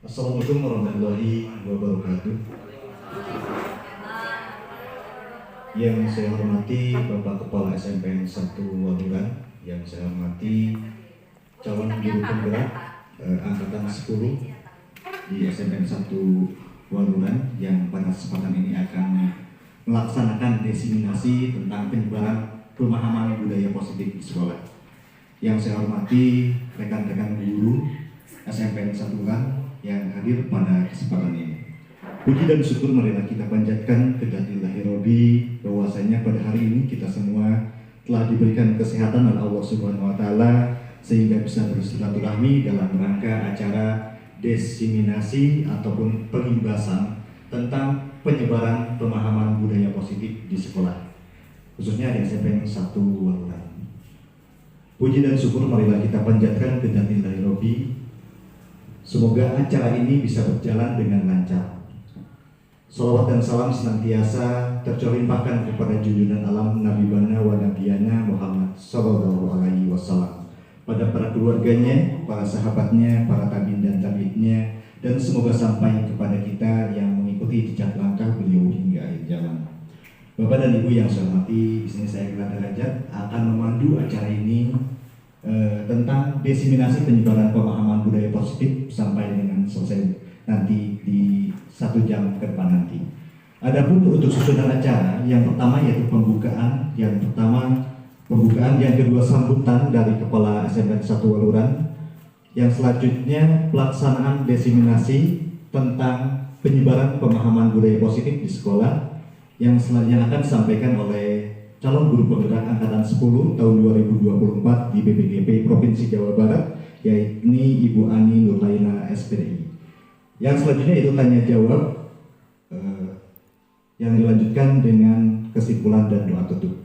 Assalamualaikum warahmatullahi wabarakatuh. Yang saya hormati Bapak Kepala SMPN 1 Waluran, yang saya hormati calon guru penggerak angkatan 10 di SMPN 1 Waluran yang pada kesempatan ini akan melaksanakan diseminasi tentang penyebaran pemahaman budaya positif di sekolah. Yang saya hormati rekan-rekan guru SMPN 1 Waluran yang hadir pada kesempatan ini. Puji dan syukur marilah kita panjatkan kehadirat Rabbi bahwasanya pada hari ini kita semua telah diberikan kesehatan oleh Allah Subhanahu wa taala sehingga bisa bersilaturahmi dalam rangka acara diseminasi ataupun pengimbasan tentang penyebaran pemahaman budaya positif di sekolah, khususnya di SMPN 1 Waluran. Puji dan syukur marilah kita panjatkan kehadirat Rabbi. Semoga acara ini bisa berjalan dengan lancar. Salawat dan salam senantiasa tercurahkan kepada junjungan alam Nabi Bana wa Nabiyana Muhammad Sallallahu Alaihi Wasallam, pada para keluarganya, para sahabatnya, para tabiin dan tabiinnya, dan semoga sampai kepada kita yang mengikuti jejak langkah beliau hingga akhir zaman. Bapak dan Ibu yang saya hormati, di sini saya Kira Derajat akan memandu acara ini tentang diseminasi penyebaran pemahaman budaya positif sampai dengan selesai nanti di 1 jam ke depan nanti. Adapun untuk susunan acara, yang pertama yaitu pembukaan, yang kedua sambutan dari Kepala SMPN 1 Waluran, yang selanjutnya pelaksanaan diseminasi tentang penyebaran pemahaman budaya positif di sekolah, yang selanjutnya akan disampaikan oleh calon guru penggerak angkatan 10 tahun 2024 di BPGP Provinsi Jawa Barat, yaitu Ibu Ani Nurlaina SPDI. Yang selanjutnya itu tanya jawab yang dilanjutkan dengan kesimpulan dan doa tutup.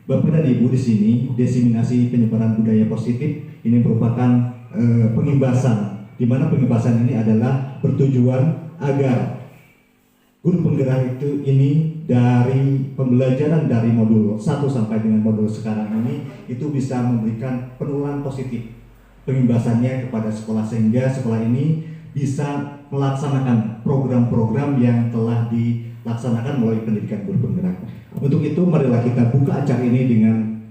Bapak dan Ibu, di sini diseminasi penyebaran budaya positif ini merupakan pengimbasan, di mana pengimbasan ini adalah bertujuan agar guru penggerak ini dari pembelajaran dari modul 1 sampai dengan modul sekarang ini itu bisa memberikan penularan positif pengimbasannya kepada sekolah, sehingga sekolah ini bisa melaksanakan program-program yang telah dilaksanakan melalui pendidikan guru penggerak. Untuk itu marilah kita buka acara ini dengan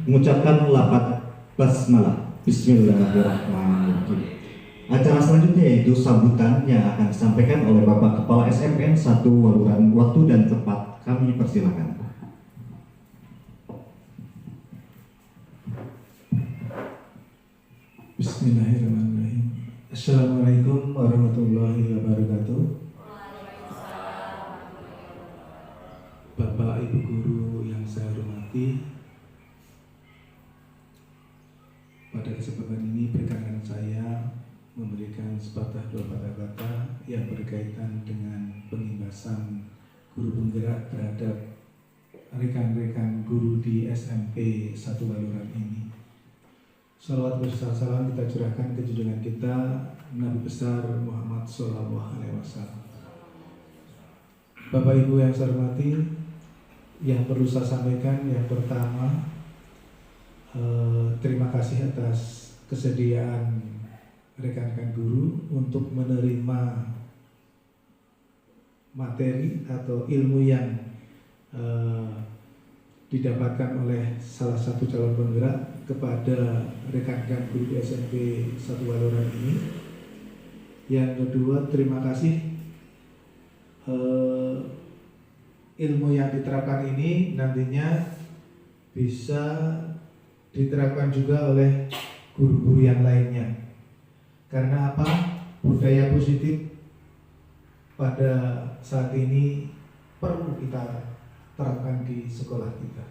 mengucapkan lafaz basmalah. Bismillahirrahmanirrahim. Acara selanjutnya yaitu sambutan yang akan disampaikan oleh Bapak Kepala SMPN 1 Waluran. Waktu dan tempat kami persilakan. Bismillahirrahmanirrahim. Assalamualaikum warahmatullahi wabarakatuh. Bapak Ibu guru yang saya hormati, pada kesempatan ini perkenankan saya memberikan sepatah dua patah kata yang berkaitan dengan pengimbasan guru penggerak terhadap rekan-rekan guru di SMP 1 Waluran ini. Salawat beserta salam kita curahkan ke junjungan kita Nabi besar Muhammad Sallallahu Alaihi Wasallam. Bapak Ibu yang saya hormati, yang perlu saya sampaikan yang pertama, terima kasih atas kesediaan rekan-rekan guru untuk menerima materi atau ilmu yang didapatkan oleh salah satu calon penggerak kepada rekan-rekan guru di SMP 1 Waluran ini. Yang kedua, terima kasih ilmu yang diterapkan ini nantinya bisa diterapkan juga oleh guru-guru yang lainnya. Karena apa? Budaya positif pada saat ini perlu kita terapkan di sekolah kita.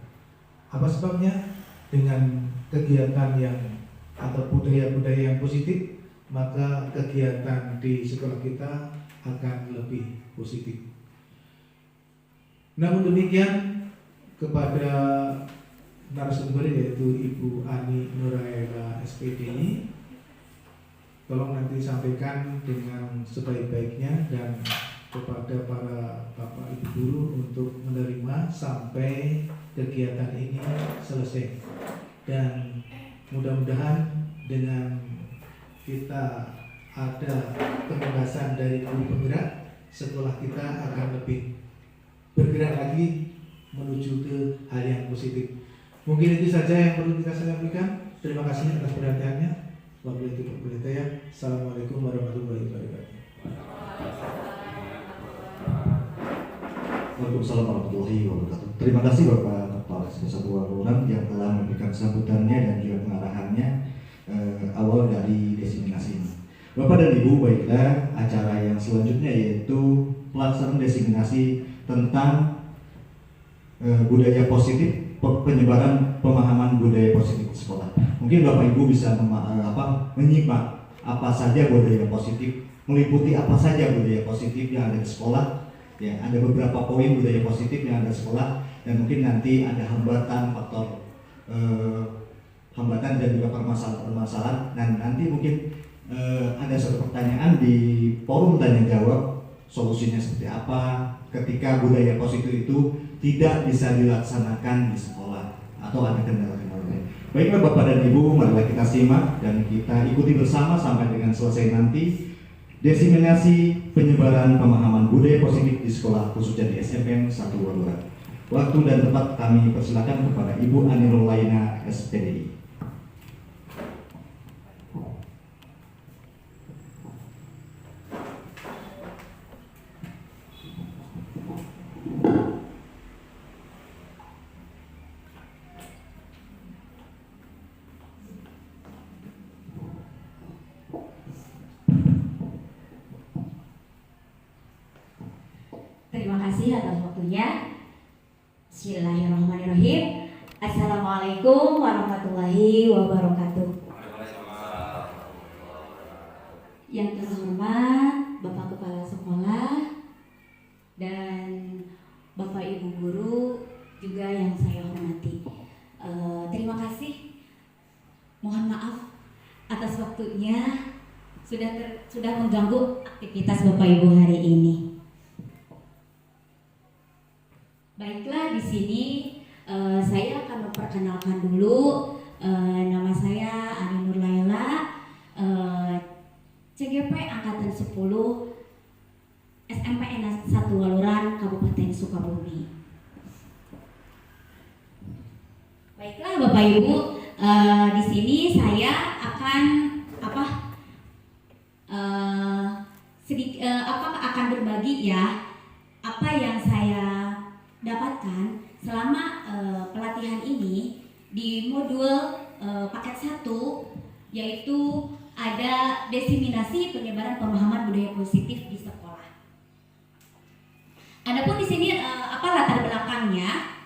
Apa sebabnya? Dengan kegiatan yang atau budaya-budaya yang positif, maka kegiatan di sekolah kita akan lebih positif. Namun demikian, kepada narasumber yaitu Ibu Ani Nurlaina SPDI, tolong nanti sampaikan dengan sebaik-baiknya dan kepada para Bapak Ibu guru untuk menerima sampai kegiatan ini selesai. Dan mudah-mudahan dengan kita ada penegasan dari guru penggerak, sekolah kita akan lebih bergerak lagi menuju ke hal yang positif. Mungkin itu saja yang perlu kita sampaikan. Terima kasih atas perhatiannya. Wabillahi taufiq. Assalamualaikum warahmatullahi wabarakatuh. Waalaikumsalam warahmatullahi wabarakatuh. Terima kasih Bapak Kepala SP1 Waluran yang telah memberikan sambutannya dan juga pengarahannya awal dari desiminasi ini. Bapak dan Ibu, baiklah acara yang selanjutnya yaitu pelaksanaan desiminasi tentang budaya positif, penyebaran pemahaman budaya positif di sekolah. Mungkin Bapak Ibu bisa menyimak apa saja budaya positif, meliputi apa saja budaya positif yang ada di sekolah. Ya, ada beberapa poin budaya positif yang ada di sekolah, dan mungkin nanti ada hambatan, faktor hambatan dan juga permasalahan, dan nanti mungkin ada satu pertanyaan di forum tanya jawab, solusinya seperti apa ketika budaya positif itu tidak bisa dilaksanakan di sekolah atau ada kendala-kendala lain. Baiklah Bapak dan Ibu, marilah kita simak dan kita ikuti bersama sampai dengan selesai nanti desiminasi penyebaran pemahaman budaya positif di sekolah khususnya di SMPN 1 Waluran. Waktu dan tempat kami persilakan kepada Ibu Anirul Laina, SPDI. Terima kasih atas waktunya. Bismillahirrahmanirrahim. Assalamualaikum warahmatullahi wabarakatuh. Yang terhormat Bapak Kepala Sekolah dan Bapak Ibu Guru juga yang saya hormati. Terima kasih. Mohon maaf atas waktunya sudah mengganggu aktivitas Bapak Ibu hari ini. Baiklah, di sini saya akan memperkenalkan dulu. Nama saya Ani Nur Laila, CGP Angkatan 10, SMPN 1 Waluran, Kabupaten Sukabumi. Baiklah Bapak Ibu, di sini saya akan akan berbagi ya apa yang saya dapatkan selama pelatihan ini di modul paket 1, yaitu ada desiminasi penyebaran pemahaman budaya positif di sekolah. Adapun di sini latar belakangnya?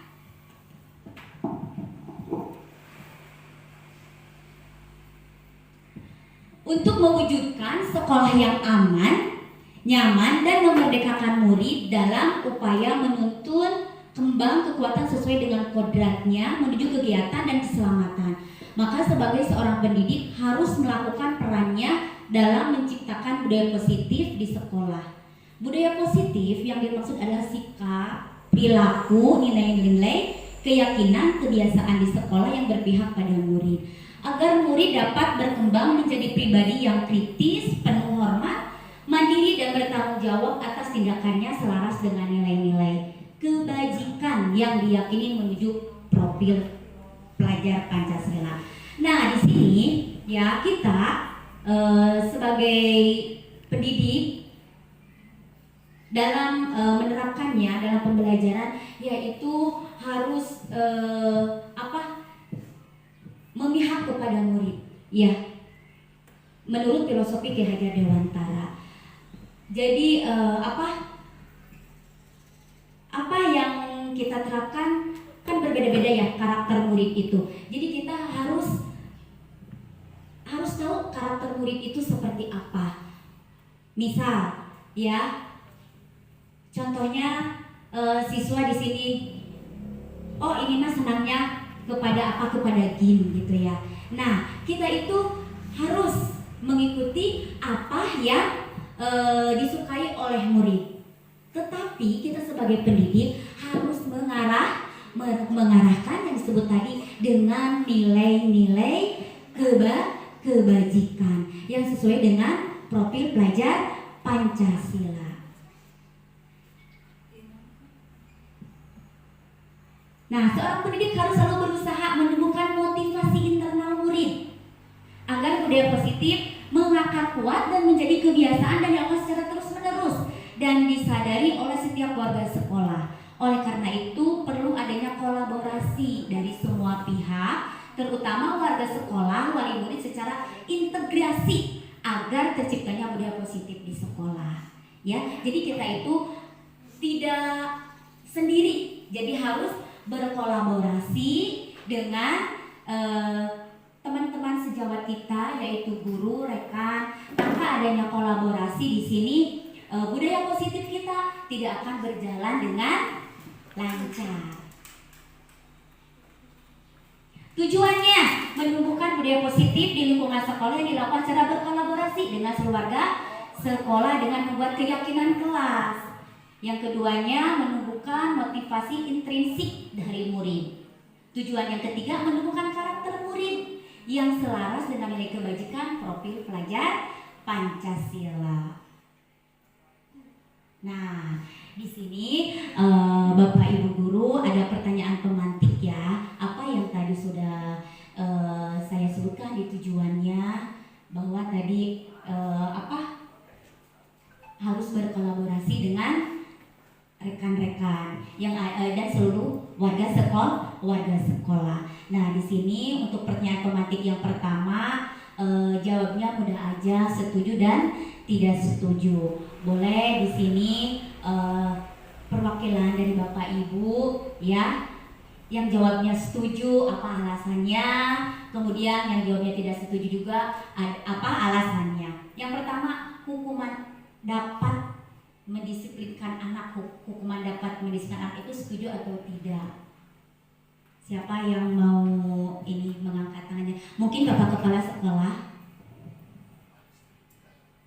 Untuk mewujudkan sekolah yang aman, nyaman, dan memerdekakan murid dalam upaya menuntun kembang kekuatan sesuai dengan kodratnya menuju kegiatan dan keselamatan. Maka sebagai seorang pendidik harus melakukan perannya dalam menciptakan budaya positif di sekolah. Budaya positif yang dimaksud adalah sikap, perilaku, nilai-nilai, keyakinan, kebiasaan di sekolah yang berpihak pada murid, agar murid dapat berkembang menjadi pribadi yang kritis, penuh hormat, mandiri, dan bertanggung jawab atas tindakannya selaras dengan nilai-nilai kebajikan yang diyakini menuju profil pelajar Pancasila. Nah, di sini ya kita sebagai pendidik dalam menerapkannya dalam pembelajaran, yaitu harus memihak kepada murid, ya, menurut filosofi Ki Hajar Dewantara. Jadi apa yang kita terapkan kan berbeda-beda ya karakter murid itu. Jadi kita harus tahu karakter murid itu seperti apa. Misal, ya, contohnya siswa di sini, oh ini mah senangnya kepada game gitu ya. Nah, kita itu harus mengikuti apa yang disukai oleh murid. Tetapi kita sebagai pendidik harus mengarahkan yang disebut tadi dengan nilai-nilai kebajikan yang sesuai dengan profil pelajar Pancasila. Nah, seorang pendidik harus selalu berusaha menumbuhkan motivasi internal murid agar budaya positif mengakar kuat dan menjadi kebiasaan dan dilakukan secara terus-menerus dan disadari oleh setiap warga sekolah. Oleh karena itu, perlu adanya kolaborasi dari semua pihak, terutama warga sekolah, wali murid secara integrasi agar terciptanya budaya positif di sekolah. Ya, jadi kita itu tidak sendiri, jadi harus berkolaborasi dengan teman-teman sejawat kita, yaitu guru, rekan. Tanpa adanya kolaborasi di sini, budaya positif kita tidak akan berjalan dengan lancar. Tujuannya menumbuhkan budaya positif di lingkungan sekolah yang dilakukan secara berkolaborasi dengan seluruh warga sekolah dengan membuat keyakinan kelas. Yang keduanya menumbuhkan motivasi intrinsik dari murid. Tujuan yang ketiga menumbuhkan karakter murid yang selaras dengan nilai kebajikan profil pelajar Pancasila. Nah, di sini Bapak Ibu guru ada pertanyaan pemantik ya. Apa yang tadi sudah saya sebutkan di tujuannya, bahwa tadi harus berkolaborasi dengan rekan-rekan yang dan seluruh warga sekolah. Nah, di sini untuk pertanyaan pemantik yang pertama, jawabnya mudah aja, setuju dan tidak setuju. Boleh di sini perwakilan dari Bapak Ibu ya, yang jawabnya setuju apa alasannya, kemudian yang jawabnya tidak setuju juga apa alasannya. Yang pertama, hukuman dapat mendisiplinkan anak, hukuman dapat mendisiplinkan anak itu setuju atau tidak? Siapa yang mau ini mengangkat tangannya? Mungkin Bapak Kepala Sekolah.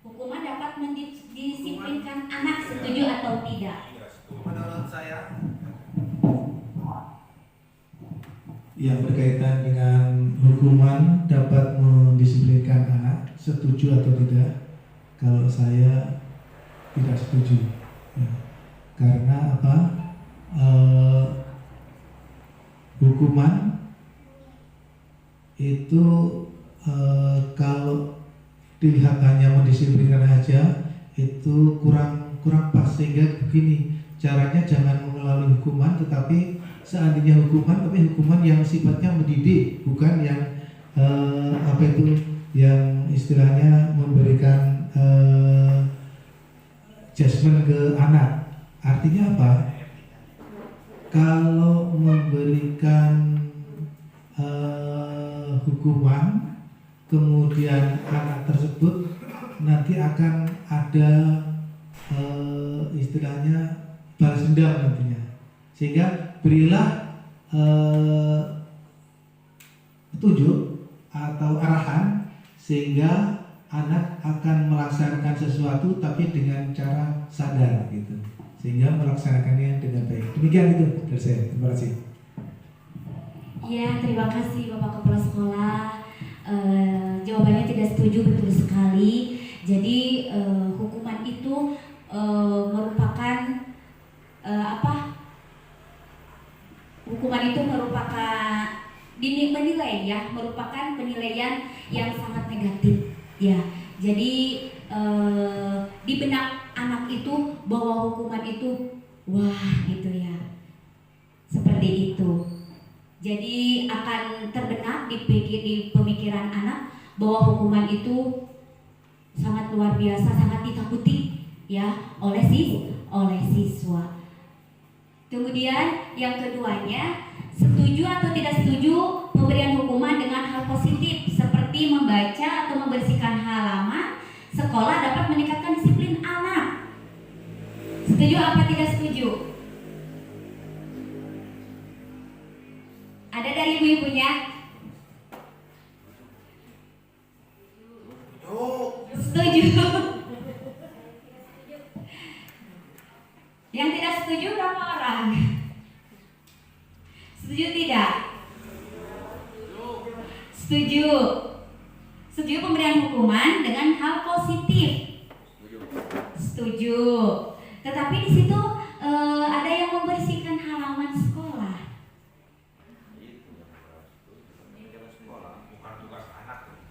Hukuman dapat mendisiplinkan anak, setuju atau tidak? Menurut saya, Yang berkaitan dengan hukuman dapat mendisiplinkan anak, setuju atau tidak? Kalau saya tidak setuju ya. Karena apa? Hukuman itu kalau dilihat hanya mendisiplinkan aja itu kurang pas. Sehingga begini, caranya jangan melalui hukuman, tetapi seandainya hukuman, tapi hukuman yang sifatnya mendidik, bukan yang yang istilahnya memberikan judgement ke anak. Artinya apa? Kalau memberikan hukuman, kemudian anak tersebut nanti akan ada istilahnya balas dendam nantinya. Sehingga berilah petunjuk atau arahan sehingga anak akan melaksanakan sesuatu tapi dengan cara sadar gitu, sehingga melaksanakannya dengan baik. Demikian itu dari saya. Terima kasih. Ya, terima kasih Bapak Kepala Sekolah. Jawabannya tidak setuju, betul sekali. Jadi hukuman itu merupakan hukuman itu merupakan menilai ya, merupakan penilaian yang sangat negatif ya. Jadi di benak anak itu bahwa hukuman itu wah gitu ya, seperti itu. Jadi akan terbenak di pemikiran anak bahwa hukuman itu sangat luar biasa, sangat ditakuti ya oleh siswa. Kemudian yang keduanya, setuju atau tidak setuju pemberian hukuman dengan hal positif seperti membaca atau membersihkan halaman sekolah dapat meningkatkan disiplin anak. Setuju apa tidak setuju? Ada dari ibu-ibunya? Setuju. Yang tidak setuju berapa orang? Setuju tidak? Setuju. Setuju pemberian hukuman dengan hal positif setuju. Tetapi di situ ada yang membersihkan halaman sekolah. Bukan tugas anak.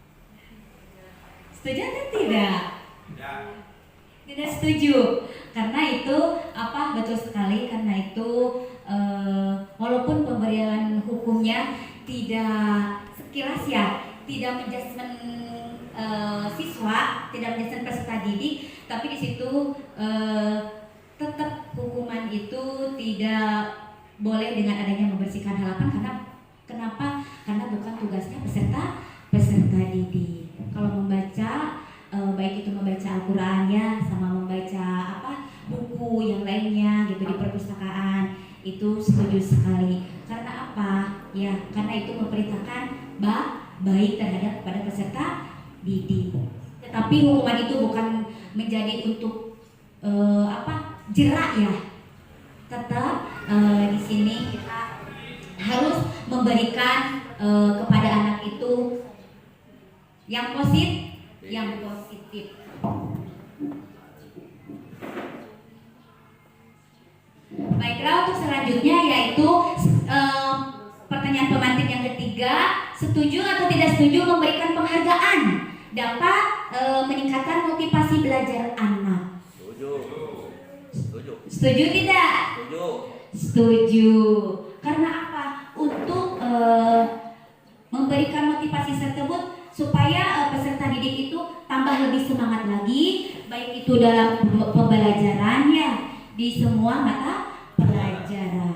Setuju atau tidak? Ya. Tidak setuju. Karena itu betul sekali, karena itu walaupun pemberian hukumnya tidak sekilas ya, tidak menjudgment siswa, tidak menjudgment peserta didik, tapi di situ tetap hukuman itu tidak boleh dengan adanya membersihkan halaman. Karena kenapa? Karena bukan tugasnya peserta didik. Kalau membaca baik itu membaca Al-Qur'annya sama membaca buku yang lainnya gitu di perpustakaan, itu setuju sekali. Karena apa? Ya, karena itu memperintahkan baik terhadap kepada peserta didik. Tetapi hukuman itu bukan menjadi untuk jerak ya. Tetap di sini kita harus memberikan kepada anak itu yang positif. Baiklah, untuk selanjutnya yaitu pertanyaan pemantik yang ketiga, setuju atau tidak setuju memberikan penghargaan dapat meningkatkan motivasi belajar anak? Setuju tidak? Setuju. Karena apa? Untuk memberikan motivasi tersebut supaya peserta didik itu tambah lebih semangat lagi, baik itu dalam pembelajarannya di semua mata pelajaran.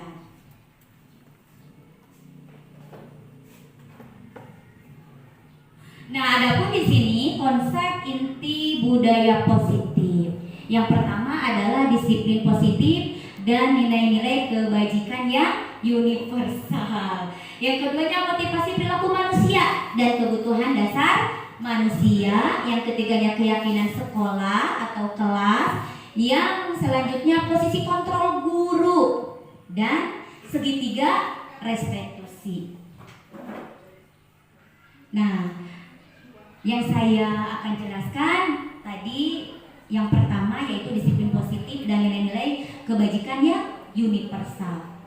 Nah, adapun di sini konsep inti budaya positif. Yang pertama adalah disiplin positif dan nilai-nilai kebajikan yang universal. Yang keduanya motivasi perilaku manusia dan kebutuhan dasar manusia. Yang ketiganya keyakinan sekolah atau kelas. Yang selanjutnya posisi kontrol guru dan segitiga restitusi. Nah, yang saya akan jelaskan tadi yang pertama yaitu disiplin positif dan nilai-nilai kebajikan yang universal.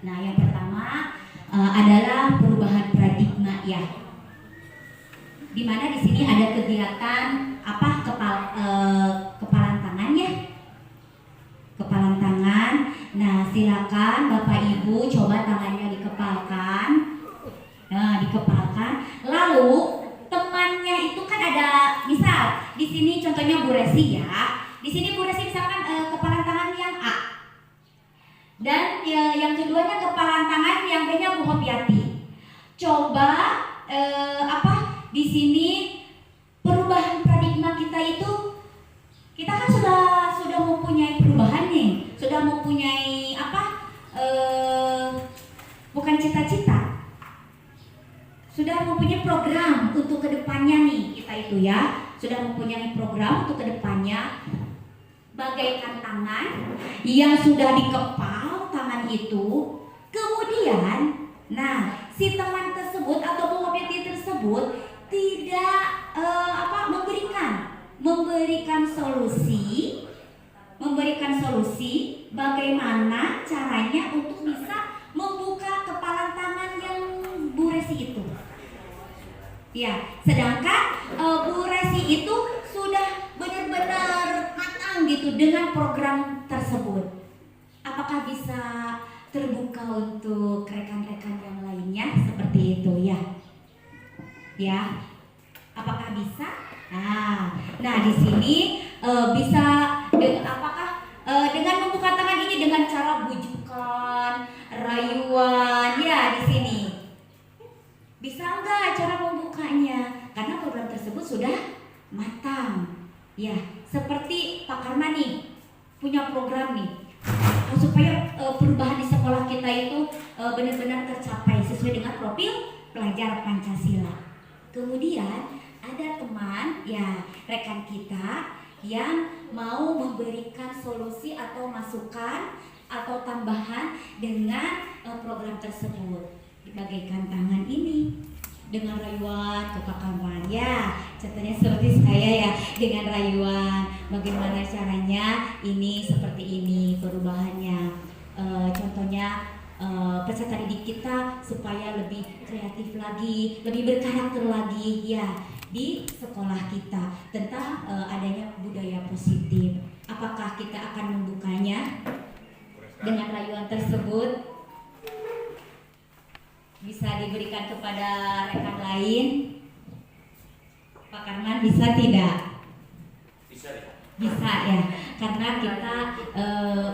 Nah, yang pertama adalah perubahan paradigma ya. Di mana di sini ada kegiatan kepalan tangan ya. Kepalan tangan. Nah, silakan Bapak Ibu coba tangannya dikepalkan. Nah, dikepalkan. Lalu temannya itu kan ada, misal di sini contohnya Bu Resi ya. Di sini Bu Resi misalkan kepalan tangan yang A. Dan yang keduanya kepalan tangan yang B-nya Bu Hopiati. Coba di sini perubahan paradigma kita itu, kita kan sudah mempunyai perubahan nih, sudah mempunyai bukan cita-cita, sudah mempunyai program untuk kedepannya nih kita itu ya, sudah mempunyai program untuk kedepannya. Bagaikan tangan yang sudah dikepal tangan itu, kemudian, nah si teman tersebut atau pengobati tersebut tidak memberikan solusi bagaimana caranya untuk bisa membuka kepalan tangan yang Bu Resi itu. Ya, sedangkan Bu Resi itu sudah benar-benar matang gitu dengan program tersebut. Apakah bisa terbuka untuk rekan-rekan yang lainnya seperti itu ya? Ya, apakah bisa? Nah di sini bisa dengan membuka tangan ini dengan cara bujukan, rayuan ya di sini. Bisa enggak cara membukanya? Karena program tersebut sudah matang. Ya, seperti Pak Karma nih punya program nih supaya perubahan di sekolah kita itu benar-benar tercapai sesuai dengan profil pelajar Pancasila. Kemudian ada teman ya, rekan kita yang mau memberikan solusi atau masukan atau tambahan dengan program tersebut. Bagaikan tangan ini dengan rayuan ke kamar ya, contohnya seperti saya ya, dengan rayuan bagaimana caranya ini seperti ini perubahannya. Contohnya peserta didik kita supaya lebih kreatif lagi, lebih berkarakter lagi ya di sekolah kita tentang adanya budaya positif. Apakah kita akan membukanya dengan rayuan tersebut? Bisa diberikan kepada rekan lain. Pak Karman bisa tidak? Bisa ya, karena kita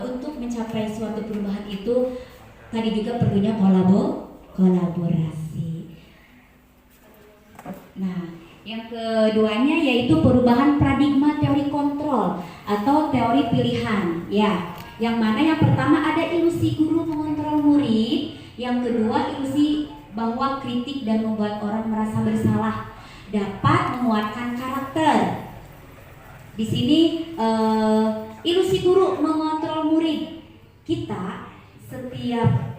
untuk mencapai suatu perubahan itu tadi juga perlunya kolaborasi. Nah, yang keduanya yaitu perubahan paradigma teori kontrol atau teori pilihan ya. Yang mana yang pertama ada ilusi guru mengontrol murid. Yang kedua, ilusi bahwa kritik dan membuat orang merasa bersalah dapat menguatkan karakter. Di sini ilusi guru mengontrol murid. Kita setiap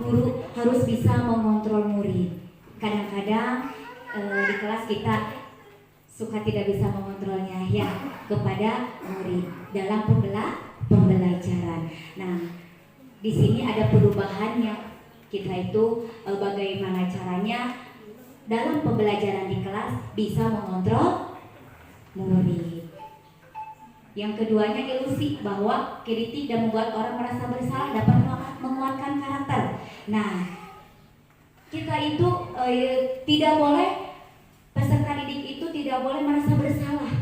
guru harus bisa mengontrol murid. Kadang-kadang di kelas kita suka tidak bisa mengontrolnya ya kepada murid dalam pembelajaran. Nah, di sini ada perubahan yang kita itu bagaimana caranya dalam pembelajaran di kelas bisa mengontrol murid. Yang keduanya ilusi bahwa kritik dan membuat orang merasa bersalah dapat menguatkan karakter. Nah, kita itu tidak boleh, peserta didik itu tidak boleh merasa bersalah.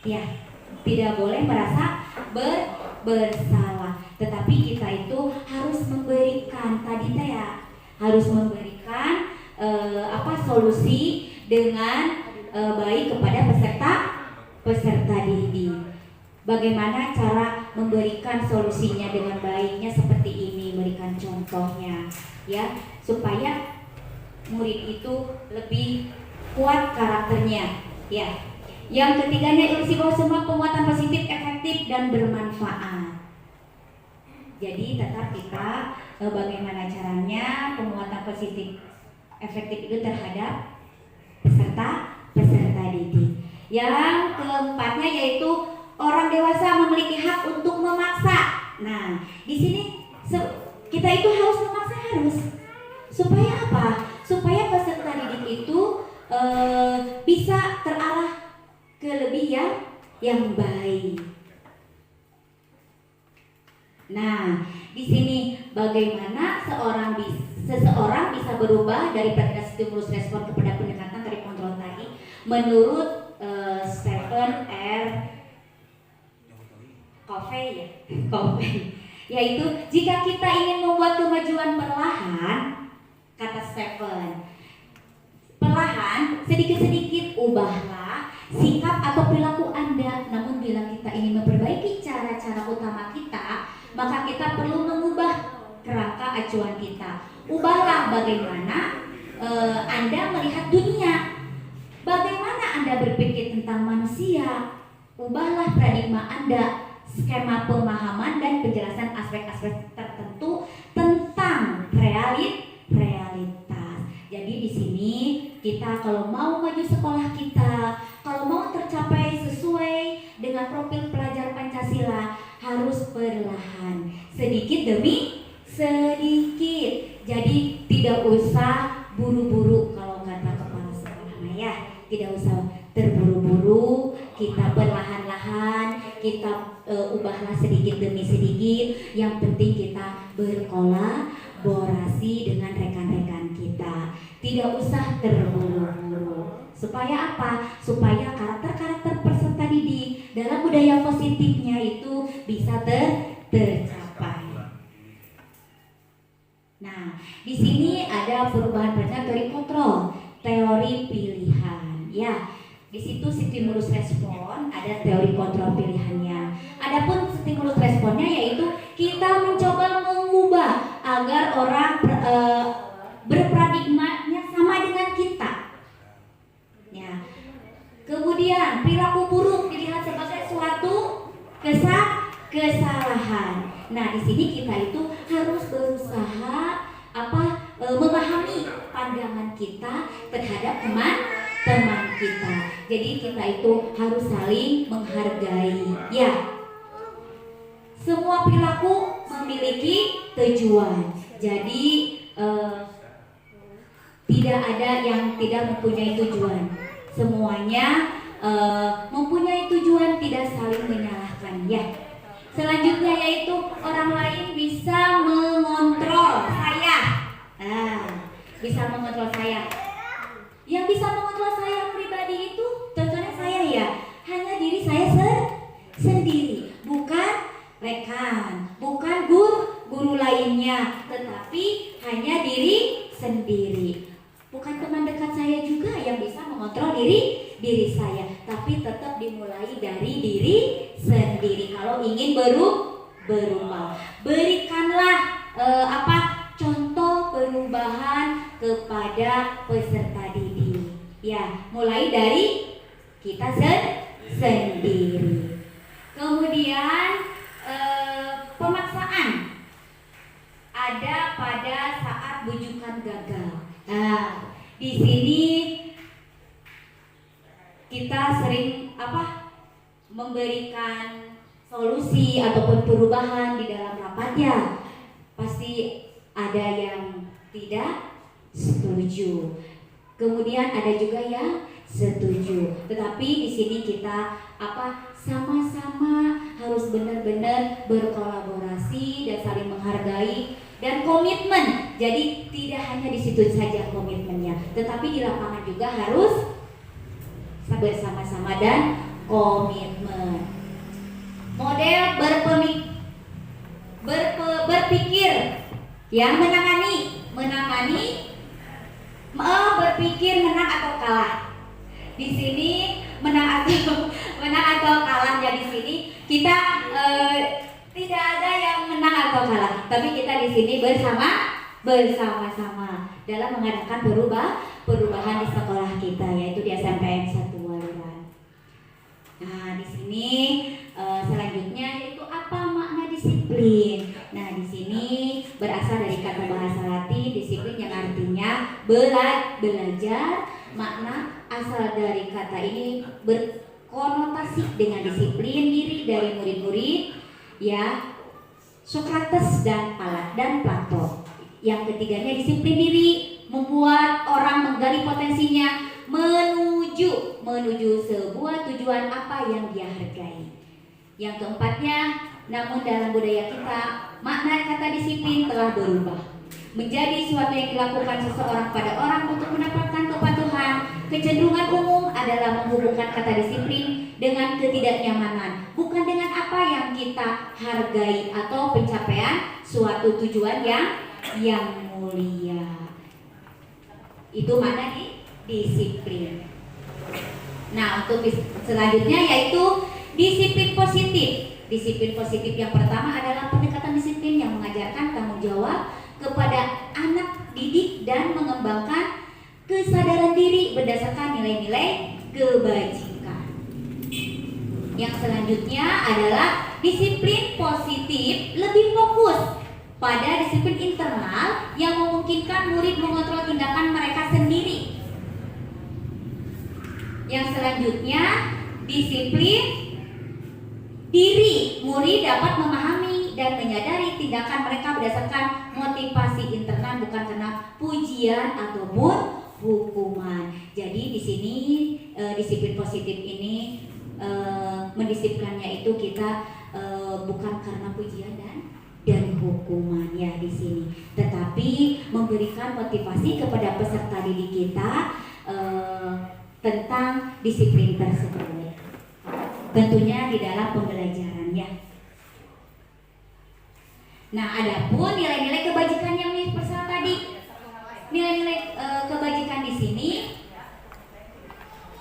Ya, tidak boleh merasa bersalah. Tetapi kita itu harus memberikan harus memberikan solusi dengan baik kepada peserta didik. Bagaimana cara memberikan solusinya dengan baiknya seperti ini, berikan contohnya ya, supaya murid itu lebih kuat karakternya ya. Yang ketiganya ilusi bahwa semua penguatan positif efektif dan bermanfaat. Jadi tetap kita bagaimana caranya penguatan positif efektif itu terhadap peserta didik. Yang keempatnya yaitu orang dewasa memiliki hak untuk memaksa. Nah, di sini kita itu harus memaksa supaya apa? Supaya peserta didik itu bisa terarah ke lebih yang baik. Nah, di sini bagaimana seseorang bisa berubah dari praktek stimulus respon kepada pendekatan dari kontrol tadi menurut Stephen R. Covey yaitu jika kita ingin membuat kemajuan perlahan, kata Stephen, perlahan sedikit-sedikit ubahlah sikap atau perilaku Anda. Namun bila kita ingin memperbaiki cara-cara utama kita, maka kita perlu mengubah kerangka acuan kita. Ubahlah bagaimana Anda melihat dunia, bagaimana Anda berpikir tentang manusia. Ubahlah paradigma Anda, skema pemahaman dan penjelasan aspek-aspek tertentu tentang realitas. Jadi di sini kita kalau mau maju sekolah kita, kalau mau tercapai sesuai dengan profil pelajar Pancasila, harus perlahan, sedikit demi sedikit. Jadi tidak usah buru-buru kalau kata kepala sekolahnya ya, tidak usah terburu-buru, kita perlahan-lahan, kita ubahlah sedikit demi sedikit. Yang penting kita berkolaborasi dengan rekan-rekan kita, tidak usah terburu-buru. Supaya apa? Supaya karakter-karakter peserta didik dalam budaya positifnya itu bisa tercapai. Nah, di sini ada perubahan berdasarkan teori kontrol, teori pilihan. Ya, di situ stimulus respon, ada teori kontrol pilihannya. Adapun stimulus responnya yaitu kita mencoba mengubah agar orang berparadigmanya sama dengan kita. Ya. Kemudian perilaku buruk dilihat sebagai suatu kesalahan. Nah, di sini kita itu harus berusaha memahami pandangan kita terhadap teman kita. Jadi kita itu harus saling menghargai. Ya, semua perilaku memiliki tujuan. Jadi tidak ada yang tidak mempunyai tujuan. Semuanya mempunyai tujuan, tidak saling menyalahkan. Ya. Selanjutnya yaitu orang lain bisa mengontrol saya. Bisa mengontrol saya. Yang bisa mengontrol saya pribadi itu contohnya saya ya, hanya diri saya sendiri, bukan rekan, bukan guru lainnya, tetapi hanya diri sendiri. Bukan teman dekat saya juga yang bisa mengontrol diri saya, tapi tetap dimulai dari diri sendiri. Kalau ingin berubah, berikanlah contoh perubahan kepada peserta didik. Ya, mulai dari kita sendiri. Kemudian pemaksaan ada pada saat bujukan gagal. Nah, di sini kita sering memberikan solusi ataupun perubahan di dalam rapat ya. Pasti ada yang tidak setuju. Kemudian ada juga yang setuju. Tetapi di sini kita sama-sama harus benar-benar berkolaborasi dan saling menghargai dan komitmen. Jadi tidak hanya di situ saja komitmennya, tetapi di lapangan juga harus bersama-sama dan komitmen. Model berpikir yang berpikir menang atau kalah. Di sini menang atau kalahnya di sini kita tidak ada yang menang atau kalah, tapi kita di sini bersama-sama dalam mengadakan perubahan di sekolah kita, yaitu di SMPN 1 Waluran. Nah, di sini selanjutnya yaitu apa makna disiplin. Nah, di sini berasal dari kata bahasa Latin disiplin yang artinya belajar. Makna asal dari kata ini berkonotasi dengan disiplin diri dari murid-murid ya, Sokrates dan Plato. Yang ketiganya disiplin diri membuat orang menggali potensinya menuju sebuah tujuan apa yang dia hargai. Yang keempatnya, namun dalam budaya kita makna kata disiplin telah berubah menjadi suatu yang dilakukan seseorang pada orang untuk mendapatkan kepatuhan. Kecenderungan umum adalah menghubungkan kata disiplin dengan ketidaknyamanan, bukan dengan apa yang kita hargai atau pencapaian suatu tujuan yang mulia. Itu makna disiplin. Nah, untuk selanjutnya yaitu disiplin positif. Disiplin positif yang pertama adalah pendekatan disiplin yang mengajarkan tanggung jawab kepada anak didik dan mengembangkan kesadaran diri berdasarkan nilai-nilai kebajikan. Yang selanjutnya adalah disiplin positif lebih fokus pada disiplin internal yang memungkinkan murid mengontrol tindakan mereka sendiri. Yang selanjutnya disiplin diri, murid dapat memahami dan menyadari tindakan mereka berdasarkan motivasi internal, bukan karena pujian ataupun hukuman. Jadi di sini disiplin positif ini mendisiplinnya itu kita bukan karena pujian dan hukuman ya di sini, tetapi memberikan motivasi kepada peserta didik kita tentang disiplin tersebut. Tentunya di dalam pembelajarannya. Nah, adapun nilai-nilai kebajikan yang universal tadi, nilai-nilai kebajikan di sini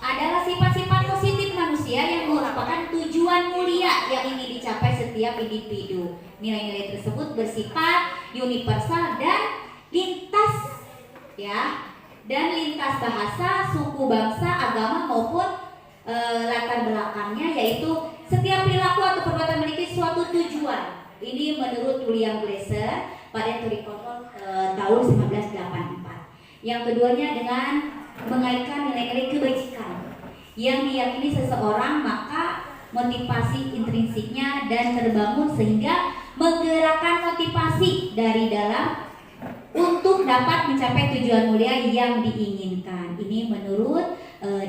adalah sifat-sifat positif manusia yang merupakan tujuan mulia yang ingin dicapai setiap individu. Nilai-nilai tersebut bersifat universal dan lintas, ya, dan lintas bahasa, suku, bangsa, agama maupun latar belakangnya, yaitu setiap perilaku atau perbuatan memiliki suatu tujuan. Ini menurut William Glasser pada teori kontrol tahun 1984. Yang keduanya dengan mengaitkan nilai-nilai kebajikan yang diyakini seseorang, maka motivasi intrinsiknya dan terbangun sehingga menggerakkan motivasi dari dalam untuk dapat mencapai tujuan mulia yang diinginkan. Ini menurut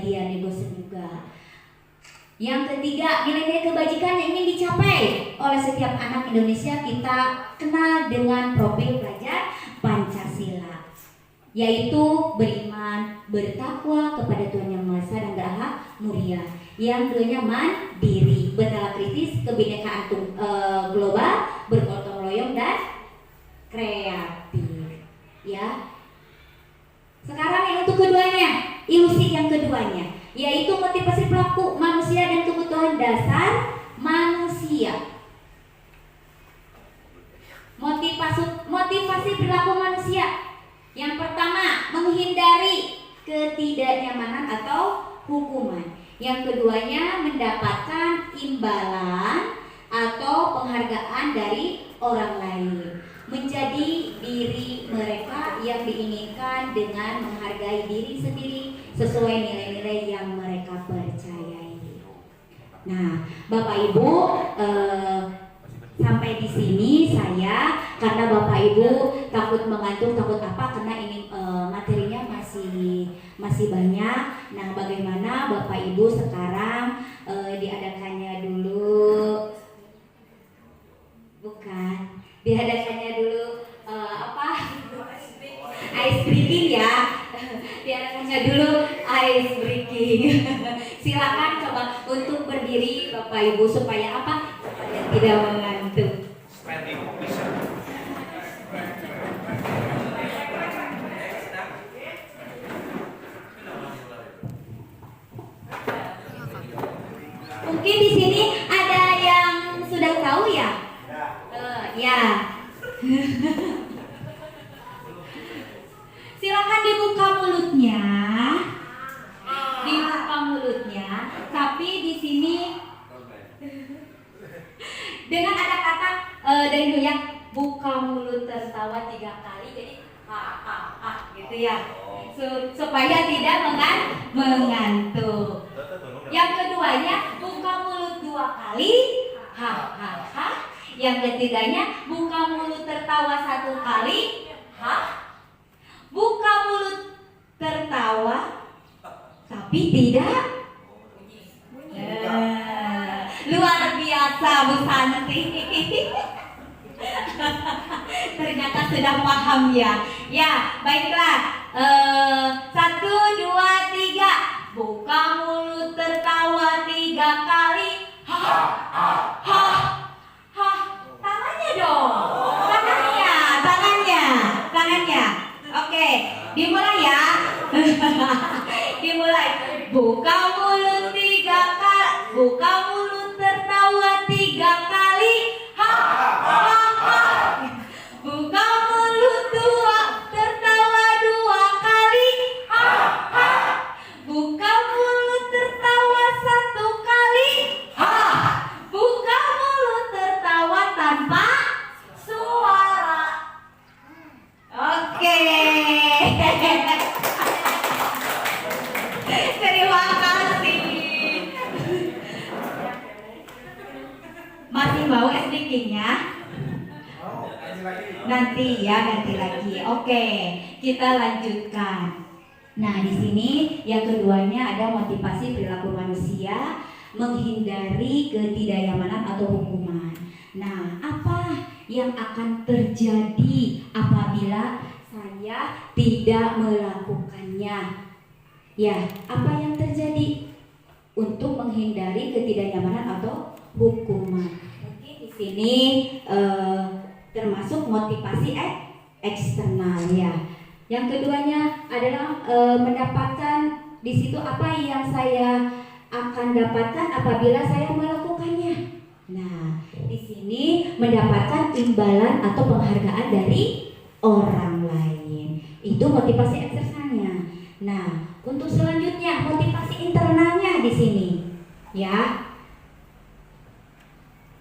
Dian Bosen juga. Yang ketiga, nilai-nilai kebajikan yang ingin dicapai oleh setiap anak Indonesia kita kenal dengan profil pelajar Pancasila, yaitu beriman, bertakwa kepada Tuhan Yang Maha Esa dan berakhlak mulia. Yang keduanya mandiri, bernalar kritis, kebinekaan global, bergotong royong dan kreatif. Ya. Sekarang yang untuk keduanya, ilusi yang keduanya, yaitu motivasi pelaku manusia dan kebutuhan dasar manusia. Motivasi perilaku manusia. Yang pertama, menghindari ketidaknyamanan atau hukuman. Yang keduanya, mendapatkan imbalan atau penghargaan dari orang lain. Menjadi diri mereka yang diinginkan dengan menghargai diri sendiri sesuai nilai-nilai yang mereka percayai. Nah, Bapak Ibu, sampai di sini saya, karena Bapak Ibu takut mengantuk, takut apa, karena ini materinya masih banyak. Nah, bagaimana Bapak Ibu sekarang diadakannya dulu, diadakannya dulu ice breaking ya. Diadakannya dulu ice breaking. Silakan coba untuk berdiri Bapak Ibu supaya apa? Supaya tidak mengantuk. Standing bisa. Mungkin di sini ada yang sudah tahu ya? Ya. Silakan dibuka mulutnya. Dibuka mulutnya. Tapi di sini dengan ada kata dari dulu yang buka mulut tertawa 3 kali, jadi gitu ya. Supaya tidak mengantuk. Yang keduanya buka mulut 2 kali, Yang ketiganya buka mulut tertawa 1 kali, Buka mulut tertawa tapi tidak luar biasa Bu Santi. Ternyata sudah paham ya. Ya, baiklah. 1, 2, 3. Buka mulut tertawa 3 kali. Tangannya dong. Tangannya. Oke, dimulai ya. Dimulai. Buka mulut 3 kali. Buka mulut tertawa 3 kali. Buka mulut tertawa 2 kali. Buka mulut tertawa 1 kali. Buka mulut tertawa tanpa suara. Oke. Terima kasih. Masih mau speaking-nya? Nanti lagi. Oke, kita lanjutkan. Nah, di sini yang keduanya ada motivasi perilaku manusia, menghindari ketidaknyamanan atau hukuman. Nah, apa yang akan terjadi apabila saya tidak melakukannya? Ya, apa yang terjadi untuk menghindari ketidaknyamanan atau hukuman? Mungkin di sini termasuk motivasi eksternal ya. Yang keduanya adalah mendapatkan di situ apa yang saya akan dapatkan apabila saya melakukannya. Nah, di sini mendapatkan imbalan atau penghargaan dari orang lain. Itu motivasi eksternalnya. Nah, untuk selanjutnya motivasi internalnya di sini, ya.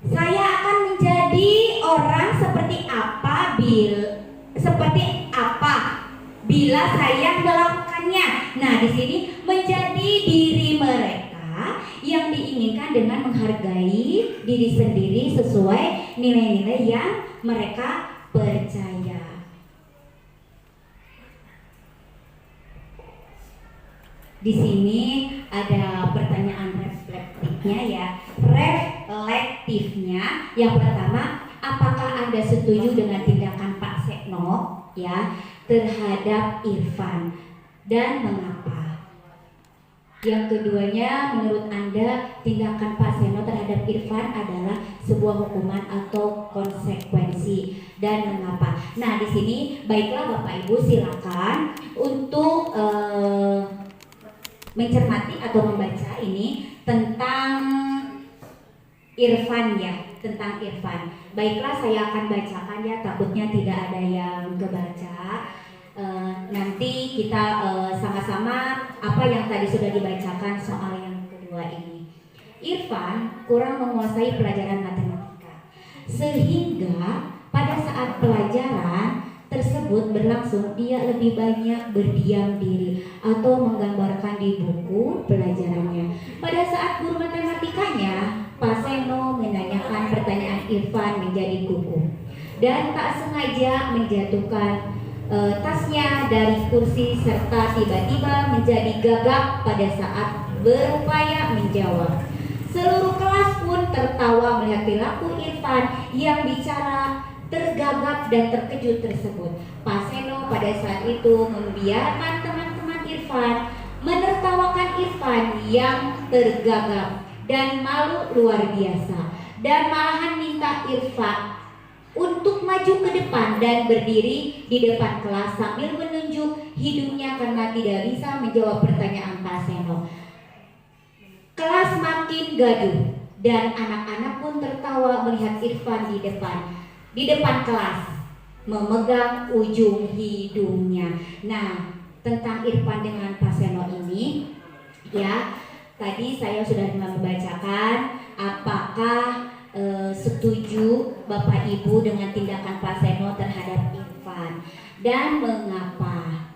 Saya akan menjadi orang seperti apa bila saya melakukannya. Nah, di sini menjadi diri mereka yang diinginkan dengan menghargai diri sendiri sesuai nilai-nilai yang mereka percaya. Di sini ada pertanyaan reflektifnya ya. Reflektifnya yang pertama, apakah Anda setuju dengan tindakan Pak Setno ya terhadap Irfan dan mengapa? Yang keduanya, menurut Anda tindakan Pak Setno terhadap Irfan adalah sebuah hukuman atau konsekuensi dan mengapa? Nah, di sini baiklah Bapak Ibu silakan untuk mencermati atau membaca ini tentang Irfan ya, tentang Irfan. Baiklah, saya akan bacakan ya, takutnya tidak ada yang kebaca. Nanti kita sama-sama apa yang tadi sudah dibacakan soal yang kedua ini. Irfan kurang menguasai pelajaran matematika, sehingga pada saat pelajaran tersebut berlangsung dia lebih banyak berdiam diri atau menggambarkan di buku pelajarannya. Pada saat guru matematikanya, Pak Seno menanyakan pertanyaan Irfan menjadi gugup dan tak sengaja menjatuhkan tasnya dari kursi serta tiba-tiba menjadi gagap pada saat berupaya menjawab. Seluruh kelas pun tertawa melihat perilaku Irfan yang bicara tergagap dan terkejut tersebut. Pak Seno pada saat itu membiarkan teman-teman Irfan menertawakan Irfan yang tergagap dan malu luar biasa, dan malahan minta Irfan untuk maju ke depan dan berdiri di depan kelas sambil menunjuk hidungnya karena tidak bisa menjawab pertanyaan Pak Seno. Kelas makin gaduh dan anak-anak pun tertawa melihat Irfan di depan kelas memegang ujung hidungnya. Nah, tentang Irfan dengan Pak Seno ini ya, tadi saya sudah membacakan apakah setuju Bapak Ibu dengan tindakan Pak Seno terhadap Irfan dan mengapa.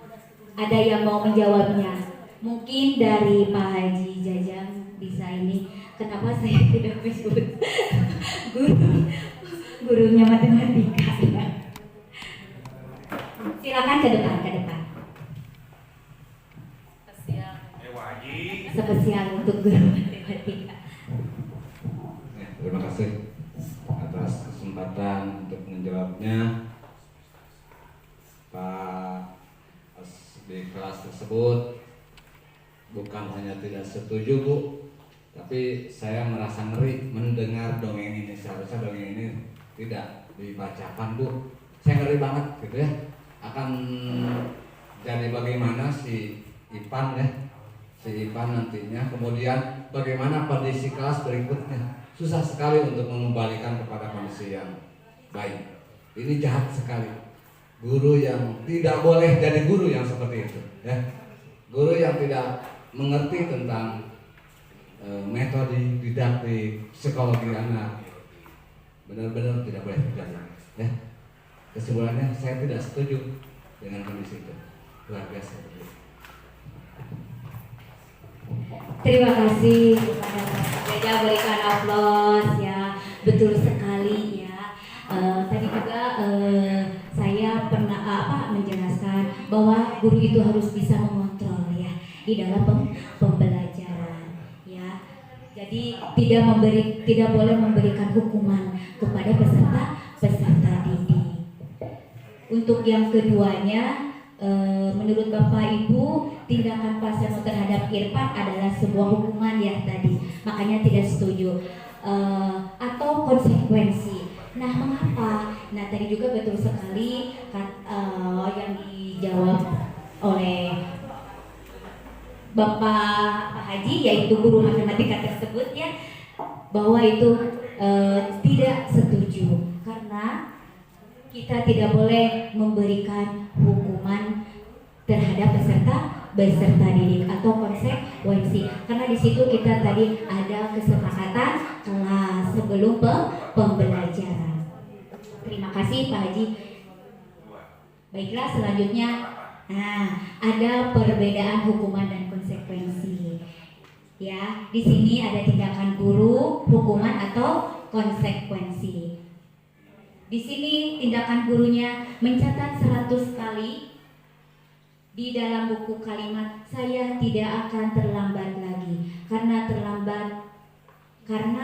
Ada yang mau menjawabnya? Mungkin dari Pak Haji Jajang bisa ini. Kenapa saya tidak menyebut gurunya matematika ya. Silakan ke depan. Spesial untuk guru matematika. Ya, terima kasih atas kesempatan untuk menjawabnya. Pak, di kelas tersebut bukan hanya tidak setuju Bu, tapi saya merasa ngeri mendengar dongeng ini. Seharusnya dongeng ini tidak dibacakan Bu. Saya ngeri banget gitu ya. Akan jadi bagaimana si Ipan ya, si Ipan nantinya, kemudian bagaimana kondisi kelas berikutnya. Susah sekali untuk mengembalikan kepada kondisi yang baik. Ini jahat sekali. Guru yang tidak boleh jadi guru yang seperti itu ya. Guru yang tidak mengerti tentang metode didaktik psikologi anak, benar-benar tidak boleh terjadi ya. Kesimpulannya saya tidak setuju dengan kondisi itu. Luar biasa. Terima kasih kepada Pak Jaja, berikan aplaus ya. Betul sekali ya. Tadi juga saya pernah menjelaskan bahwa guru itu harus bisa mengontrol ya di dalam pembelajaran ya. Jadi tidak boleh memberikan hukuman kepada peserta didik. Untuk yang keduanya, menurut Bapak Ibu, tindakan Pak Seno terhadap Irfan adalah sebuah hukuman ya tadi, makanya tidak setuju, atau konsekuensi. Nah, mengapa? Nah, tadi juga betul sekali yang dijawab oleh Bapak Haji, yaitu guru matematika tersebut ya, bahwa itu tidak setuju karena kita tidak boleh memberikan hukuman terhadap peserta didik atau konsekuensi, karena di situ kita tadi ada kesepakatan kelas sebelum pembelajaran. Terima kasih Pak Haji. Baiklah, selanjutnya Nah, ada perbedaan hukuman dan konsekuensi. Ya, di sini ada tindakan guru, hukuman atau konsekuensi. Di sini tindakan gurunya mencatat 100 kali di dalam buku kalimat, saya tidak akan terlambat lagi karena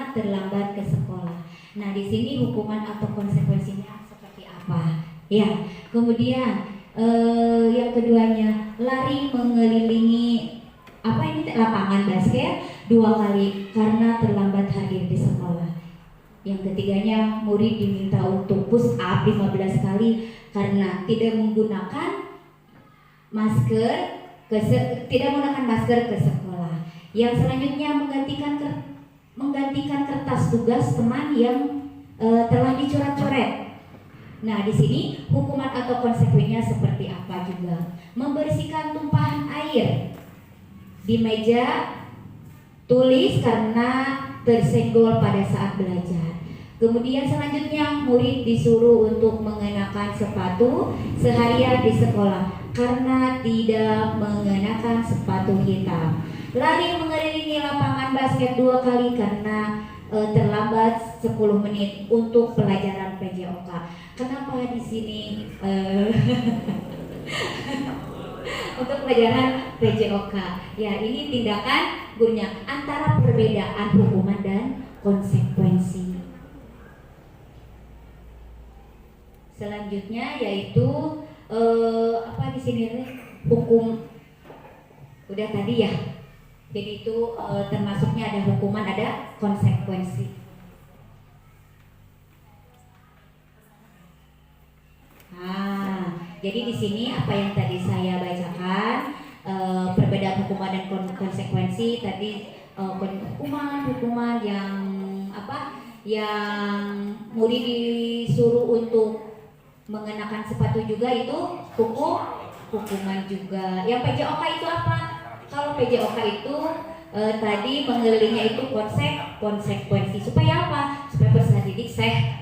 terlambat ke sekolah. Nah, di sini hukuman atau konsekuensinya seperti apa? Ya, kemudian yang keduanya, lari mengelilingi lapangan basket 2 kali karena terlambat hadir di sekolah. Yang ketiganya, murid diminta untuk push up 15 kali karena tidak menggunakan masker ke sekolah. Yang selanjutnya, menggantikan kertas tugas teman yang telah dicoret-coret. Nah, di sini hukuman atau konsekuensinya seperti apa juga? Membersihkan tumpahan air di meja tulis karena tersenggol pada saat belajar. Kemudian selanjutnya, murid disuruh untuk mengenakan sepatu seharian di sekolah karena tidak mengenakan sepatu hitam. Lari mengelilingi lapangan basket 2 kali karena terlambat 10 menit untuk pelajaran PJOK. Kenapa di sini untuk pelajaran PJOK? Ya, ini tindakan gurunya antara perbedaan hukuman dan konsekuensi. Selanjutnya yaitu di sini hukum. Udah tadi ya. Jadi itu termasuknya ada hukuman, ada konsekuensi. Jadi di sini apa yang tadi saya bacakan, perbedaan hukuman dan konsekuensi tadi, hukuman yang yang murid disuruh untuk mengenakan sepatu juga itu hukuman juga. Yang PJOK itu apa? Kalau PJOK itu tadi pengelilingnya itu konsekuensi. Supaya apa? Supaya peserta didik sehat.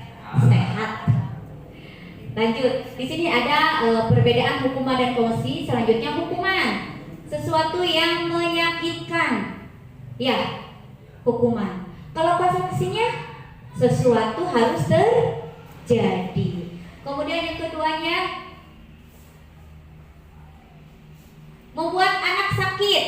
Lanjut, di sini ada perbedaan hukuman dan konsekuensi. Selanjutnya hukuman, sesuatu yang menyakitkan, ya hukuman. Kalau konsekuensinya sesuatu harus terjadi. Kemudian yang keduanya, membuat anak sakit.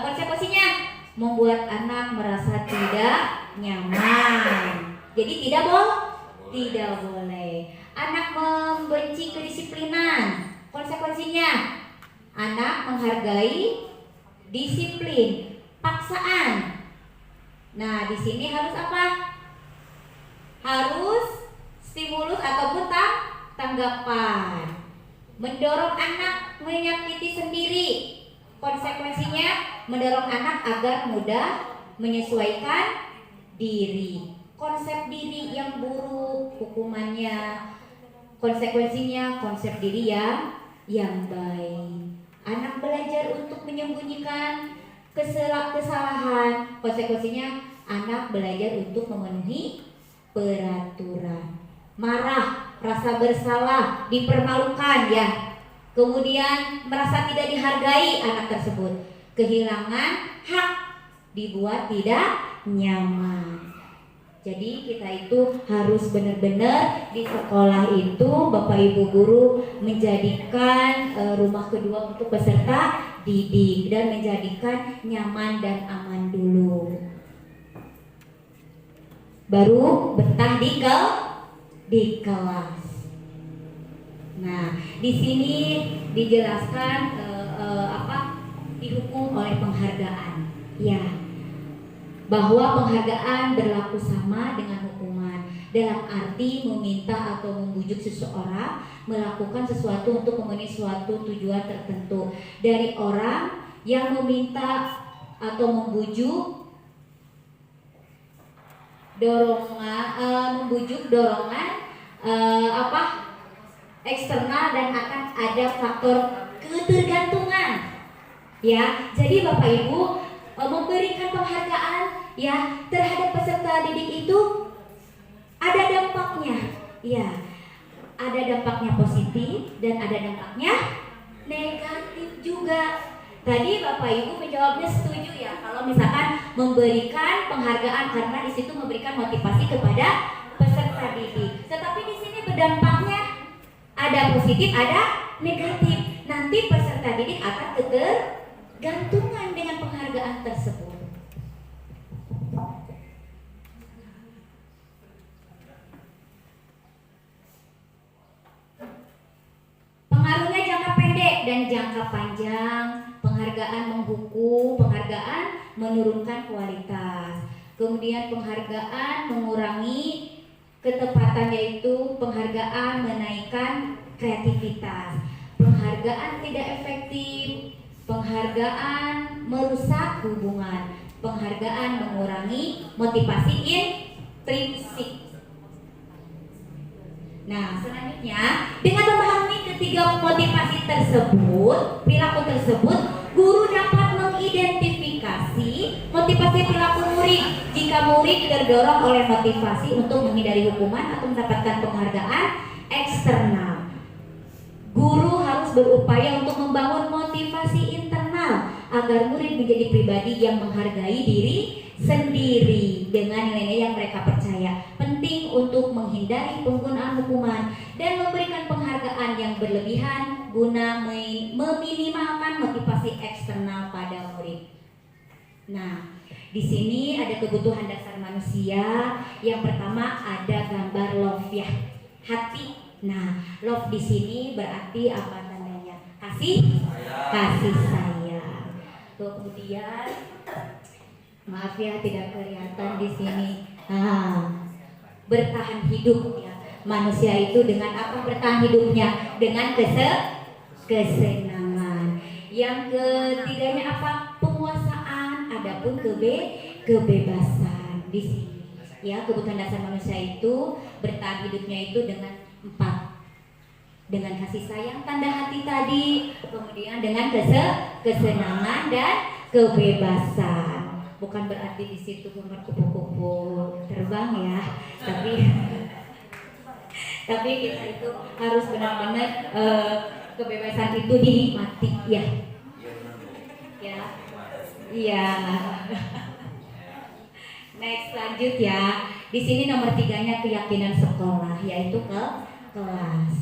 Konsekuensinya membuat anak merasa tidak nyaman. Jadi tidak boleh. Anak membenci kedisiplinan. Konsekuensinya anak menghargai disiplin. Paksaan. Nah, di sini harus apa? Harus stimulus ataupun tanggapan. Mendorong anak menyakiti sendiri. Konsekuensinya mendorong anak agar mudah menyesuaikan diri. Konsep diri yang buruk, hukumannya. Konsekuensinya konsep diri yang baik. Anak belajar untuk menyembunyikan kesalahan. Konsekuensinya anak belajar untuk memenuhi peraturan. Marah, rasa bersalah, dipermalukan ya. Kemudian merasa tidak dihargai anak tersebut. Kehilangan hak, dibuat tidak nyaman. Jadi kita itu harus benar-benar di sekolah itu Bapak Ibu guru menjadikan rumah kedua untuk peserta didik dan menjadikan nyaman dan aman dulu. Baru betah di kelas. Nah, di sini dijelaskan dihukum oleh penghargaan. Ya. Bahwa penghargaan berlaku sama dengan hukuman dalam arti meminta atau membujuk seseorang melakukan sesuatu untuk memenuhi suatu tujuan tertentu dari orang yang meminta atau membujuk dorongan eksternal dan akan ada faktor ketergantungan. Ya, jadi Bapak Ibu memberikan penghargaan ya terhadap peserta didik itu ada dampaknya. Ya, ada dampaknya positif dan ada dampaknya negatif juga. Tadi Bapak Ibu menjawabnya setuju ya kalau misalkan memberikan penghargaan karena di situ memberikan motivasi kepada peserta didik. Tetapi di sini berdampaknya ada positif, ada negatif. Nanti peserta didik akan ketergantungan dengan penghargaan tersebut. Pengaruhnya jangka pendek dan jangka panjang. Penghargaan menghukum, penghargaan menurunkan kualitas. Kemudian penghargaan mengurangi ketepatan, yaitu penghargaan menaikkan kreativitas. Penghargaan tidak efektif, penghargaan merusak hubungan, penghargaan mengurangi motivasi intrinsik. Nah, selanjutnya dengan memahami ketiga motivasi tersebut, perilaku tersebut, guru dapat mengidentifikasi motivasi perilaku murid. Jika murid terdorong oleh motivasi untuk menghindari hukuman atau mendapatkan penghargaan eksternal, guru harus berupaya untuk membangun motivasi internal agar murid menjadi pribadi yang menghargai diri sendiri dengan nilai-nilai yang mereka percaya. Penting untuk menghindari penggunaan hukuman dan memberikan penghargaan yang berlebihan guna meminimalkan motivasi eksternal pada murid. Nah, di sini ada kebutuhan dasar manusia. Yang pertama ada gambar love ya, hati. Nah, love di sini berarti apa tandanya? Kasih sayang. Kemudian maaf ya tidak kelihatan di sini. Bertahan hidup ya. Manusia itu dengan apa bertahan hidupnya? Dengan kesenangan. Yang ketiganya apa? Penguasaan. Adapun kebebasan di sini. Ya, kebutuhan dasar manusia itu bertahan hidupnya itu dengan 4. Dengan kasih sayang, tanda hati tadi, kemudian dengan kesenangan dan kebebasan. Bukan berarti di situ gambar kupu-kupu terbang ya, tapi kita itu harus benar-benar kebebasan itu dinikmati ya. Iya. Next, lanjut ya. Di sini nomor 3-nya keyakinan sekolah, yaitu kelas.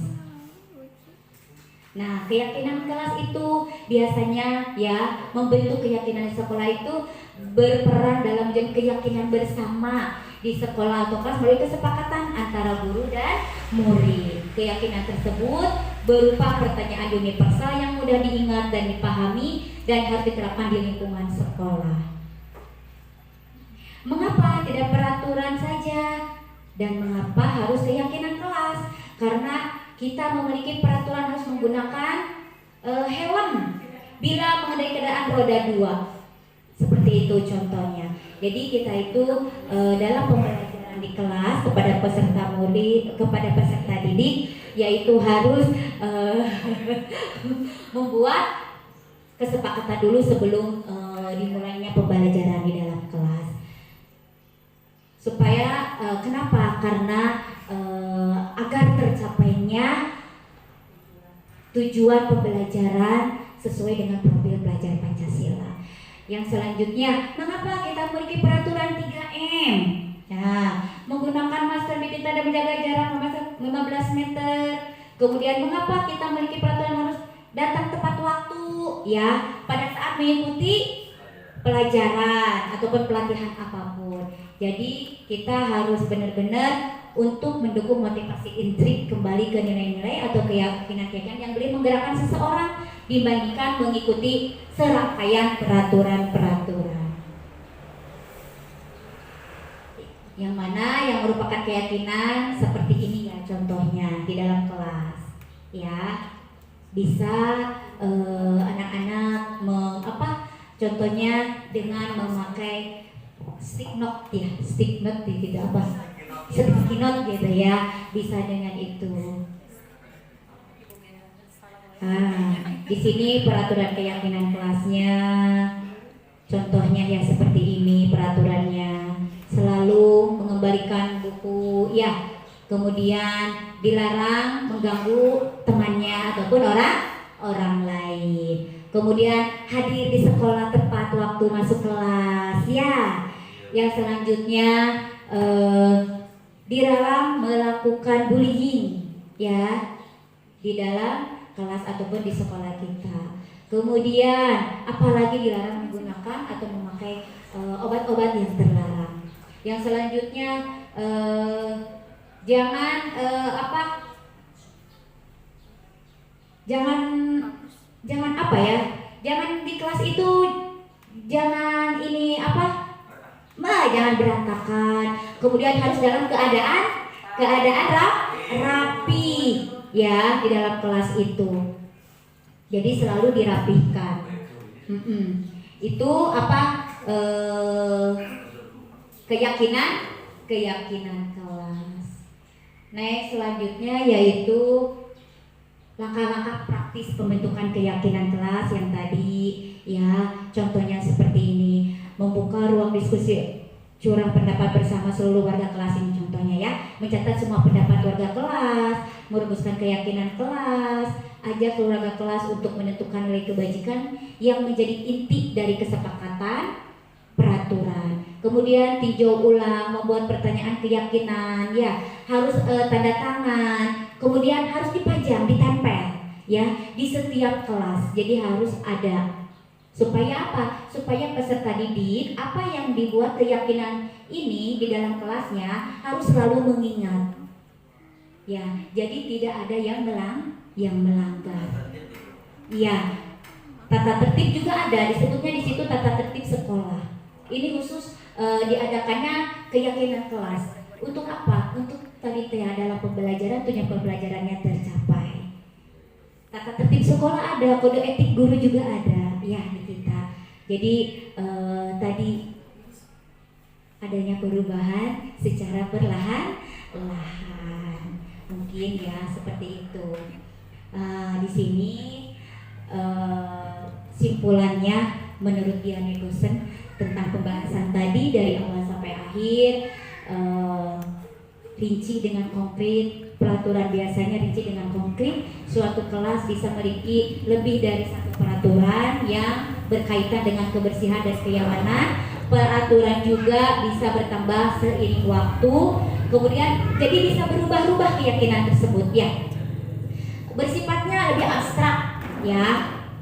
Nah, keyakinan kelas itu biasanya ya membentuk keyakinan sekolah itu berperan dalam keyakinan bersama di sekolah atau kelas melalui kesepakatan antara guru dan murid. Keyakinan tersebut berupa pertanyaan universal yang mudah diingat dan dipahami dan harus diterapkan di lingkungan sekolah. Mengapa tidak peraturan saja dan mengapa harus keyakinan kelas? Karena kita memiliki peraturan harus menggunakan helm bila mengendarai kendaraan roda 2. Seperti itu contohnya. Jadi kita itu dalam pembelajaran di kelas kepada peserta murid, kepada peserta didik, yaitu harus membuat kesepakatan dulu sebelum dimulainya pembelajaran di dalam kelas. Supaya kenapa? Karena agar tercapainya tujuan pembelajaran sesuai dengan profil pelajar Pancasila. Yang selanjutnya, mengapa kita memiliki peraturan 3M? Ya, menggunakan masker di tinta dan menjaga jarak 15 meter. Kemudian mengapa kita memiliki peraturan harus datang tepat waktu? Ya, pada saat mengikuti pelajaran ataupun pelatihan apapun. Jadi kita harus benar-benar untuk mendukung motivasi intrik kembali ke nilai-nilai atau keyakinan-keyakinan yang boleh menggerakkan seseorang dibandingkan mengikuti serangkaian peraturan-peraturan. Yang mana yang merupakan keyakinan seperti ini ya contohnya di dalam kelas. Ya, bisa anak-anak contohnya dengan memakai stick note ya, sticky note gitu ya, bisa dengan itu. Di sini peraturan keyakinan kelasnya, contohnya ya seperti ini peraturannya. Selalu mengembalikan buku ya, kemudian dilarang mengganggu temannya ataupun orang lain. Kemudian hadir di sekolah tepat waktu masuk kelas ya. Yang selanjutnya di dalam melakukan bullying ya, di dalam kelas ataupun di sekolah kita. Kemudian apalagi dilarang menggunakan atau memakai obat-obat yang terlarang. Yang selanjutnya jangan jangan apa ya? Jangan di kelas itu jangan jangan berantakan. Kemudian harus dalam keadaan rapi ya di dalam kelas itu. Jadi selalu dirapihkan. Itu keyakinan kelas. Next selanjutnya yaitu langkah-langkah praktis pembentukan keyakinan kelas yang tadi ya, contohnya seperti ini, membuka ruang diskusi curah pendapat bersama seluruh warga kelas, ini contohnya ya, mencatat semua pendapat warga kelas, merumuskan keyakinan kelas, ajak seluruh warga kelas untuk menentukan nilai kebajikan yang menjadi inti dari kesepakatan peraturan. Kemudian tinjau ulang, membuat pertanyaan keyakinan ya, harus tanda tangan, kemudian harus dipajang, ditempel ya di setiap kelas. Jadi harus ada. Supaya apa? Supaya peserta didik apa yang dibuat keyakinan ini di dalam kelasnya harus selalu mengingat. Ya, jadi tidak ada yang melanggar. Ya, tata tertib juga ada, disebutnya di situ tata tertib sekolah. Ini khusus diadakannya keyakinan kelas. Untuk apa? Untuk tadi dalam pembelajaran, tujuan pembelajarannya tercapai. Tata tertib sekolah ada, kode etik guru juga ada ya di kita. Jadi tadi adanya perubahan secara perlahan-lahan, mungkin ya seperti itu. Di sini simpulannya menurut Diane dosen tentang pembahasan tadi dari awal sampai akhir, rinci dengan konkret, peraturan biasanya rinci dengan konkret. Suatu kelas bisa memiliki lebih dari satu peraturan yang berkaitan dengan kebersihan dan kenyamanan. Peraturan juga bisa bertambah seiring waktu, kemudian jadi bisa berubah-ubah keyakinan tersebut ya. Bersifatnya lebih abstrak ya,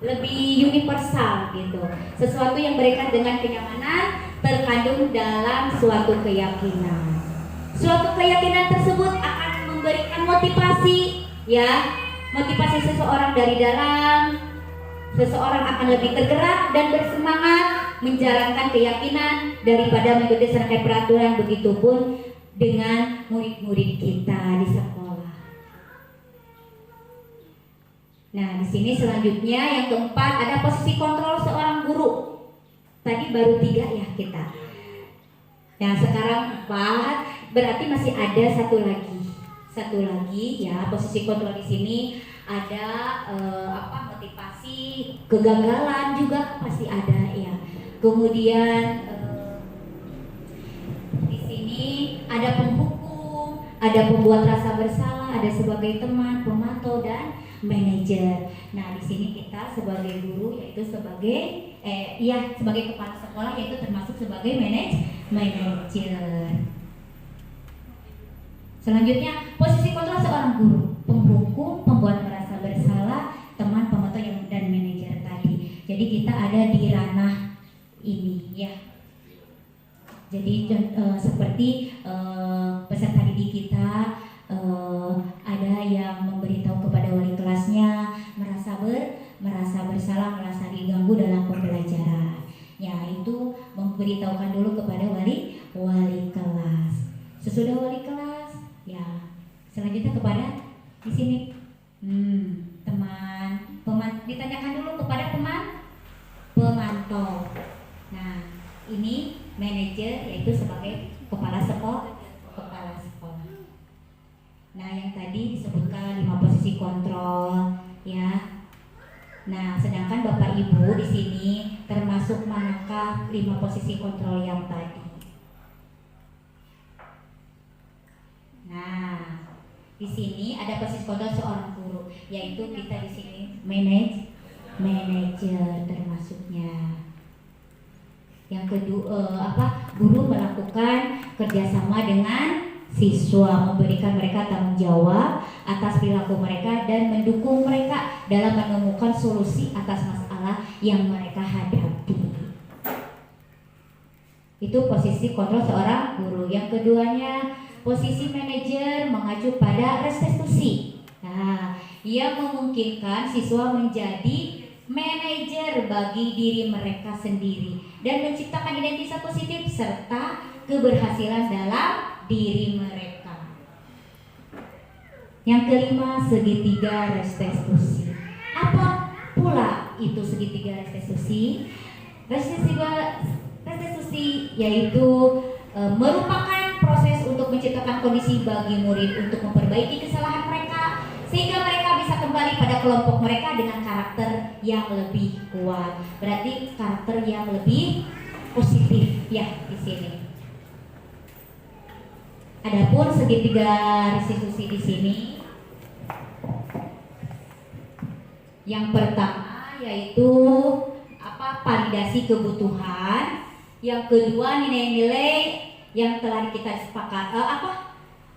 lebih universal gitu. Sesuatu yang berkaitan dengan kenyamanan terkandung dalam suatu keyakinan. Suatu keyakinan tersebut akan memberikan motivasi ya, motivasi seseorang dari dalam. Seseorang akan lebih tergerak dan bersemangat menjalankan keyakinan daripada mengikuti serangkaian peraturan. Begitupun dengan murid-murid kita di sekolah. Nah, di sini selanjutnya yang keempat ada posisi kontrol seorang guru. Tadi baru 3 ya kita. Nah, sekarang 4, berarti masih ada satu lagi ya, posisi kontrol di sini ada motivasi kegagalan juga pasti ada ya. Kemudian di sini ada penghukum, ada pembuat rasa bersalah, ada sebagai teman, pemantau dan manajer. Nah, di sini kita sebagai guru yaitu sebagai sebagai kepala sekolah yaitu termasuk sebagai manajer. Selanjutnya posisi kontrol seorang guru, penghukum, pembuat merasa bersalah, teman, pemantau dan manajer tadi. Jadi kita ada di ranah ini ya. Jadi seperti peserta didik kita ada yang memberitahu kepada wali kelasnya merasa bersalah, merasa diganggu dalam pembelajaran. Ya, itu memberitahukan dulu kepada wali kelas. Sesudah wali kelas, ya selanjutnya kepada di sini ditanyakan dulu kepada pemantau. Nah, ini manajer yaitu sebagai kepala sekolah. Nah, yang tadi disebutkan 5 posisi kontrol ya. Nah, sedangkan Bapak Ibu di sini termasuk manakah 5 posisi kontrol yang tadi? Nah, di sini ada posisi kontrol seorang guru. guru, yaitu kita di sini manajer termasuknya. Yang kedua guru melakukan kerjasama dengan siswa, memberikan mereka tanggung jawab atas perilaku mereka dan mendukung mereka dalam menemukan solusi atas masalah yang mereka hadapi. Itu posisi kontrol seorang guru. Yang keduanya, posisi manajer mengacu pada restitusi. Nah, ia memungkinkan siswa menjadi manajer bagi diri mereka sendiri dan menciptakan identitas positif serta keberhasilan dalam diri mereka. Yang kelima, segitiga restitusi. Apa pula itu segitiga restitusi? Restitusi yaitu merupakan proses untuk menciptakan kondisi bagi murid untuk memperbaiki kesalahan mereka sehingga mereka bisa kembali pada kelompok mereka dengan karakter yang lebih kuat. Berarti karakter yang lebih positif ya di sini. Adapun segitiga restitusi di sini, yang pertama yaitu validasi kebutuhan. Yang kedua, nilai-nilai yang telah kita sepakat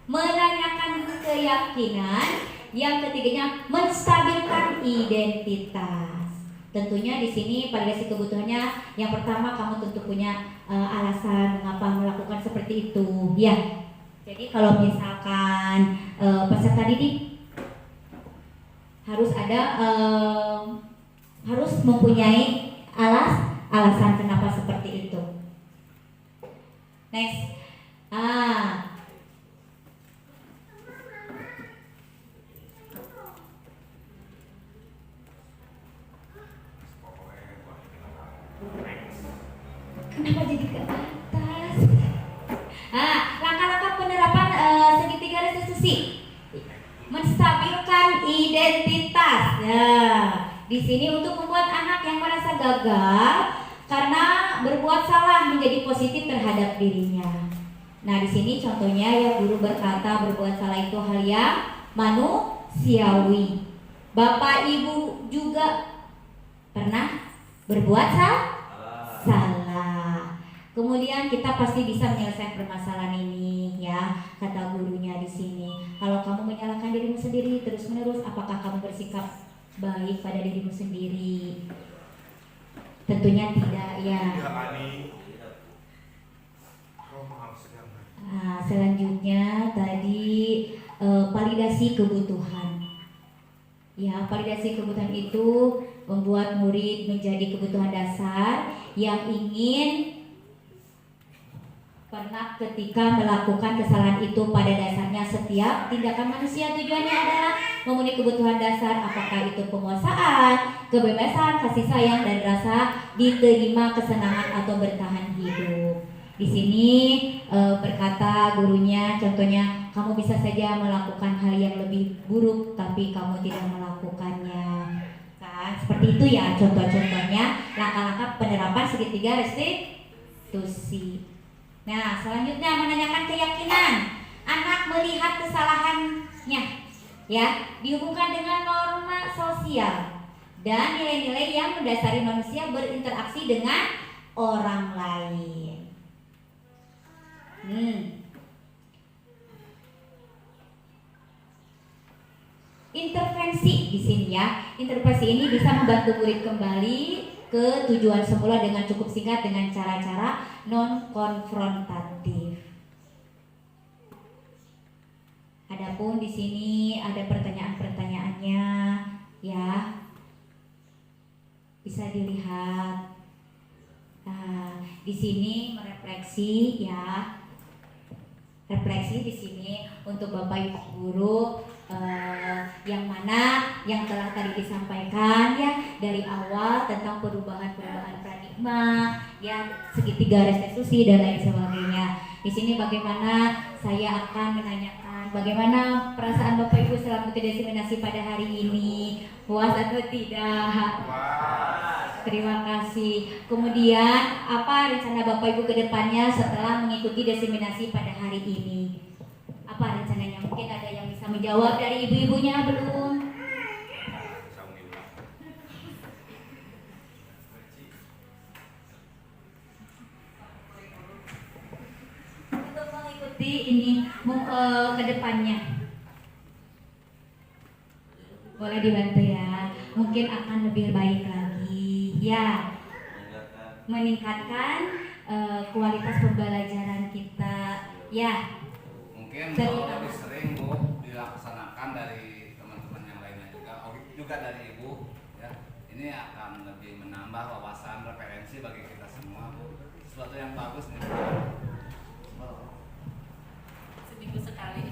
menanyakan keyakinan. Yang ketiganya, menstabilkan identitas. Tentunya di sini validasi kebutuhannya, yang pertama kamu tentu punya alasan mengapa melakukan seperti itu, ya. Jadi kalau misalkan peserta didik harus ada harus mempunyai alasan kenapa seperti itu. Next, kenapa jadi ke atas? Langkah-langkah penerapan segitiga restitusi. Menstabilkan identitas. Di sini untuk membuat anak yang merasa gagal karena berbuat salah menjadi positif terhadap dirinya. Nah, di sini contohnya ya, guru berkata berbuat salah itu hal yang manusiawi. Bapak Ibu juga pernah berbuat salah. Kemudian kita pasti bisa menyelesaikan permasalahan ini ya, kata gurunya di sini. Kalau kamu menyalahkan dirimu sendiri terus-menerus, apakah kamu bersikap baik pada dirimu sendiri? Tentunya tidak ya. Selanjutnya tadi validasi kebutuhan. Ya, validasi kebutuhan itu membuat murid menjadi kebutuhan dasar yang ingin pernah ketika melakukan kesalahan itu. Pada dasarnya setiap tindakan manusia tujuannya adalah memenuhi kebutuhan dasar, apakah itu penguasaan, kebebasan, kasih sayang, dan rasa diterima, kesenangan atau bertahan hidup. Di sini berkata gurunya, contohnya kamu bisa saja melakukan hal yang lebih buruk tapi kamu tidak melakukannya. Kan seperti itu ya contoh-contohnya langkah-langkah penerapan segitiga restitusi. Nah, selanjutnya menanyakan keyakinan. Anak melihat kesalahannya ya dihubungkan dengan norma sosial dan nilai-nilai yang mendasari manusia berinteraksi dengan orang lain. Intervensi di sini ya. Intervensi ini bisa membantu murid kembali ke tujuan semula dengan cukup singkat dengan cara-cara non-konfrontatif. Adapun di sini ada pertanyaan-pertanyaannya ya. Bisa dilihat. Di sini merefleksi ya. Refleksi di sini untuk Bapak Ibu guru yang mana yang telah tadi disampaikan ya dari awal tentang perubahan paradigma ya, segitiga restitusi dan lain sebagainya. Di sini bagaimana saya akan menanyakan bagaimana perasaan Bapak Ibu setelah mengikuti diseminasi pada hari ini, puas atau tidak? Terima kasih. Kemudian apa rencana Bapak Ibu ke depannya setelah mengikuti diseminasi pada hari ini? Apa rencananya? Mungkin ada yang bisa menjawab dari ibu-ibunya belum? seperti ini ke depannya. Boleh dibantu ya, mungkin akan lebih baik lagi ya, meningkatkan kualitas pembelajaran kita ya. Mungkin kalau lebih sering Bu dilaksanakan dari teman-teman yang lainnya juga dari Ibu ya, ini akan lebih menambah wawasan referensi bagi kita semua Bu, sesuatu yang bagus nih. Seminggu sekali.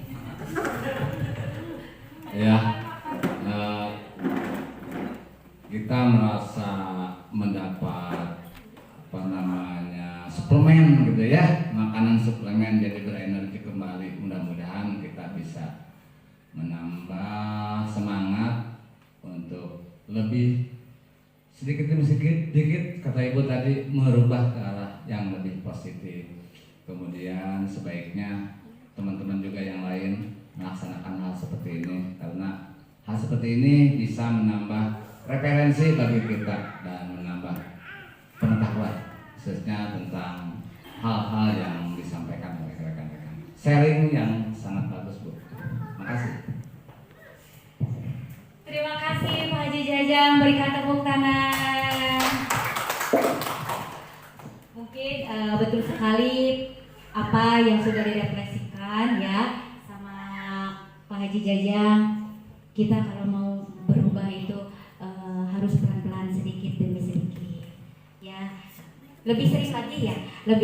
Ya, kita merasa mendapat suplemen gitu ya, makanan suplemen jadi berenergi kembali. Mudah-mudahan kita bisa menambah semangat untuk lebih sedikit demi sedikit kata Ibu tadi merubah ke arah yang lebih positif. Kemudian sebaiknya teman-teman juga yang lain melaksanakan hal seperti ini, karena hal seperti ini bisa menambah referensi bagi kita dan menambah pengetahuan khususnya tentang hal-hal yang disampaikan oleh rekan-rekan. Sharing yang sangat bagus Bu. Makasih. Terima kasih Pak Haji Jajang, berikan tepuk tangan. Mungkin betul sekali apa yang sudah direfleksikan ya sama Pak Haji Jajang. Kita kalau mau berubah itu harus pelan-pelan sedikit demi sedikit ya. Lebih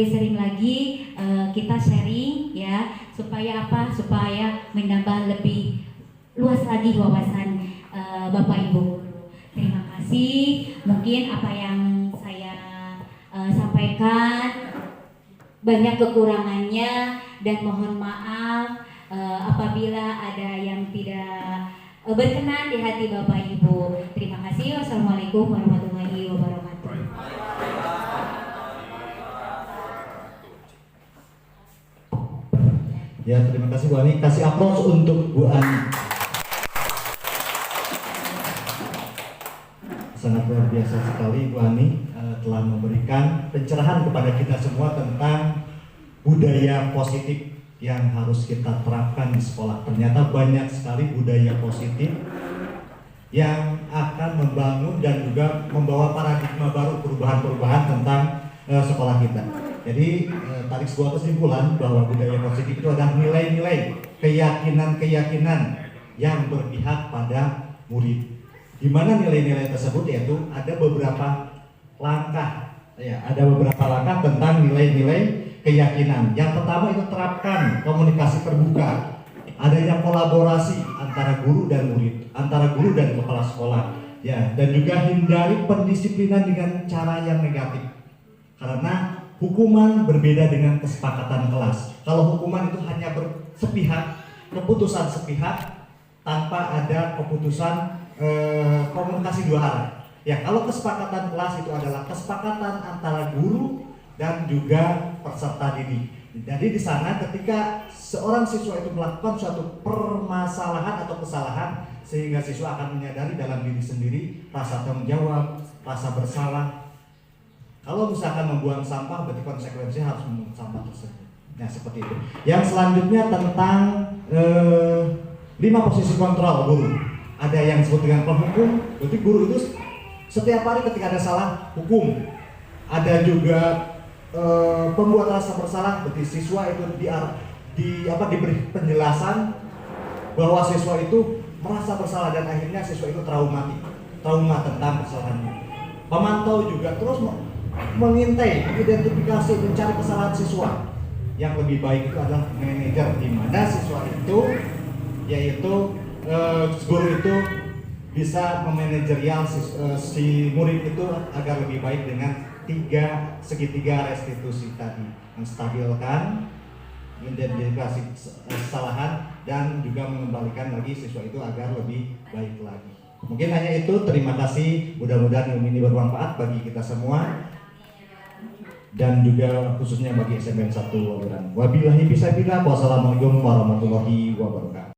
sering lagi kita sharing ya, supaya apa? Supaya menambah lebih luas lagi wawasan Bapak Ibu guru. Terima kasih. Mungkin apa yang saya sampaikan banyak kekurangannya dan mohon maaf apabila ada yang tidak berkenan di hati Bapak Ibu. Terima kasih. Wassalamualaikum warahmatullahi wabarakatuh. Ya, terima kasih Bu Ani. Kasih aplaus untuk Bu Ani. Sangat luar biasa sekali Bu Ani telah memberikan pencerahan kepada kita semua tentang budaya positif yang harus kita terapkan di sekolah. Ternyata banyak sekali budaya positif yang akan membangun dan juga membawa paradigma baru, perubahan-perubahan tentang sekolah kita. Jadi tarik sebuah kesimpulan bahwa budaya positif itu adalah nilai-nilai, keyakinan-keyakinan yang berpihak pada murid. Di mana nilai-nilai tersebut yaitu ada beberapa langkah, ya, ada beberapa langkah tentang nilai-nilai keyakinan. Yang pertama itu terapkan komunikasi terbuka, adanya kolaborasi antara guru dan murid, antara guru dan kepala sekolah, ya, dan juga hindari pendisiplinan dengan cara yang negatif. Karena hukuman berbeda dengan kesepakatan kelas. Kalau hukuman itu hanya bersepihak, keputusan sepihak tanpa ada keputusan komunikasi dua arah. Ya, kalau kesepakatan kelas itu adalah kesepakatan antara guru dan juga peserta didik. Jadi di sana ketika seorang siswa itu melakukan suatu permasalahan atau kesalahan, sehingga siswa akan menyadari dalam diri sendiri rasa tanggung jawab, rasa bersalah. Kalau misalkan membuang sampah, berarti konsekuensinya harus membuang sampah tersebut. Nah, seperti itu. Yang selanjutnya tentang 5 posisi kontrol guru. Ada yang disebut dengan penghukum, berarti guru itu setiap hari ketika ada salah hukum. Ada juga pembuat rasa bersalah, berarti siswa itu diberi penjelasan bahwa siswa itu merasa bersalah dan akhirnya siswa itu trauma tentang kesalahannya. Pemantau juga terus mengintai, identifikasi, mencari kesalahan siswa. Yang lebih baik itu adalah manajer, di mana siswa itu yaitu guru itu bisa memanajerial si murid itu agar lebih baik dengan segitiga restitusi tadi, menstabilkan, mengidentifikasi kesalahan dan juga mengembalikan lagi siswa itu agar lebih baik lagi. Mungkin hanya itu. Terima kasih. Mudah-mudahan ilmu ini bermanfaat bagi kita semua dan juga khususnya bagi SMPN 1 Waluran. Wabillahi fisabilillah. Wassalamualaikum warahmatullahi wabarakatuh.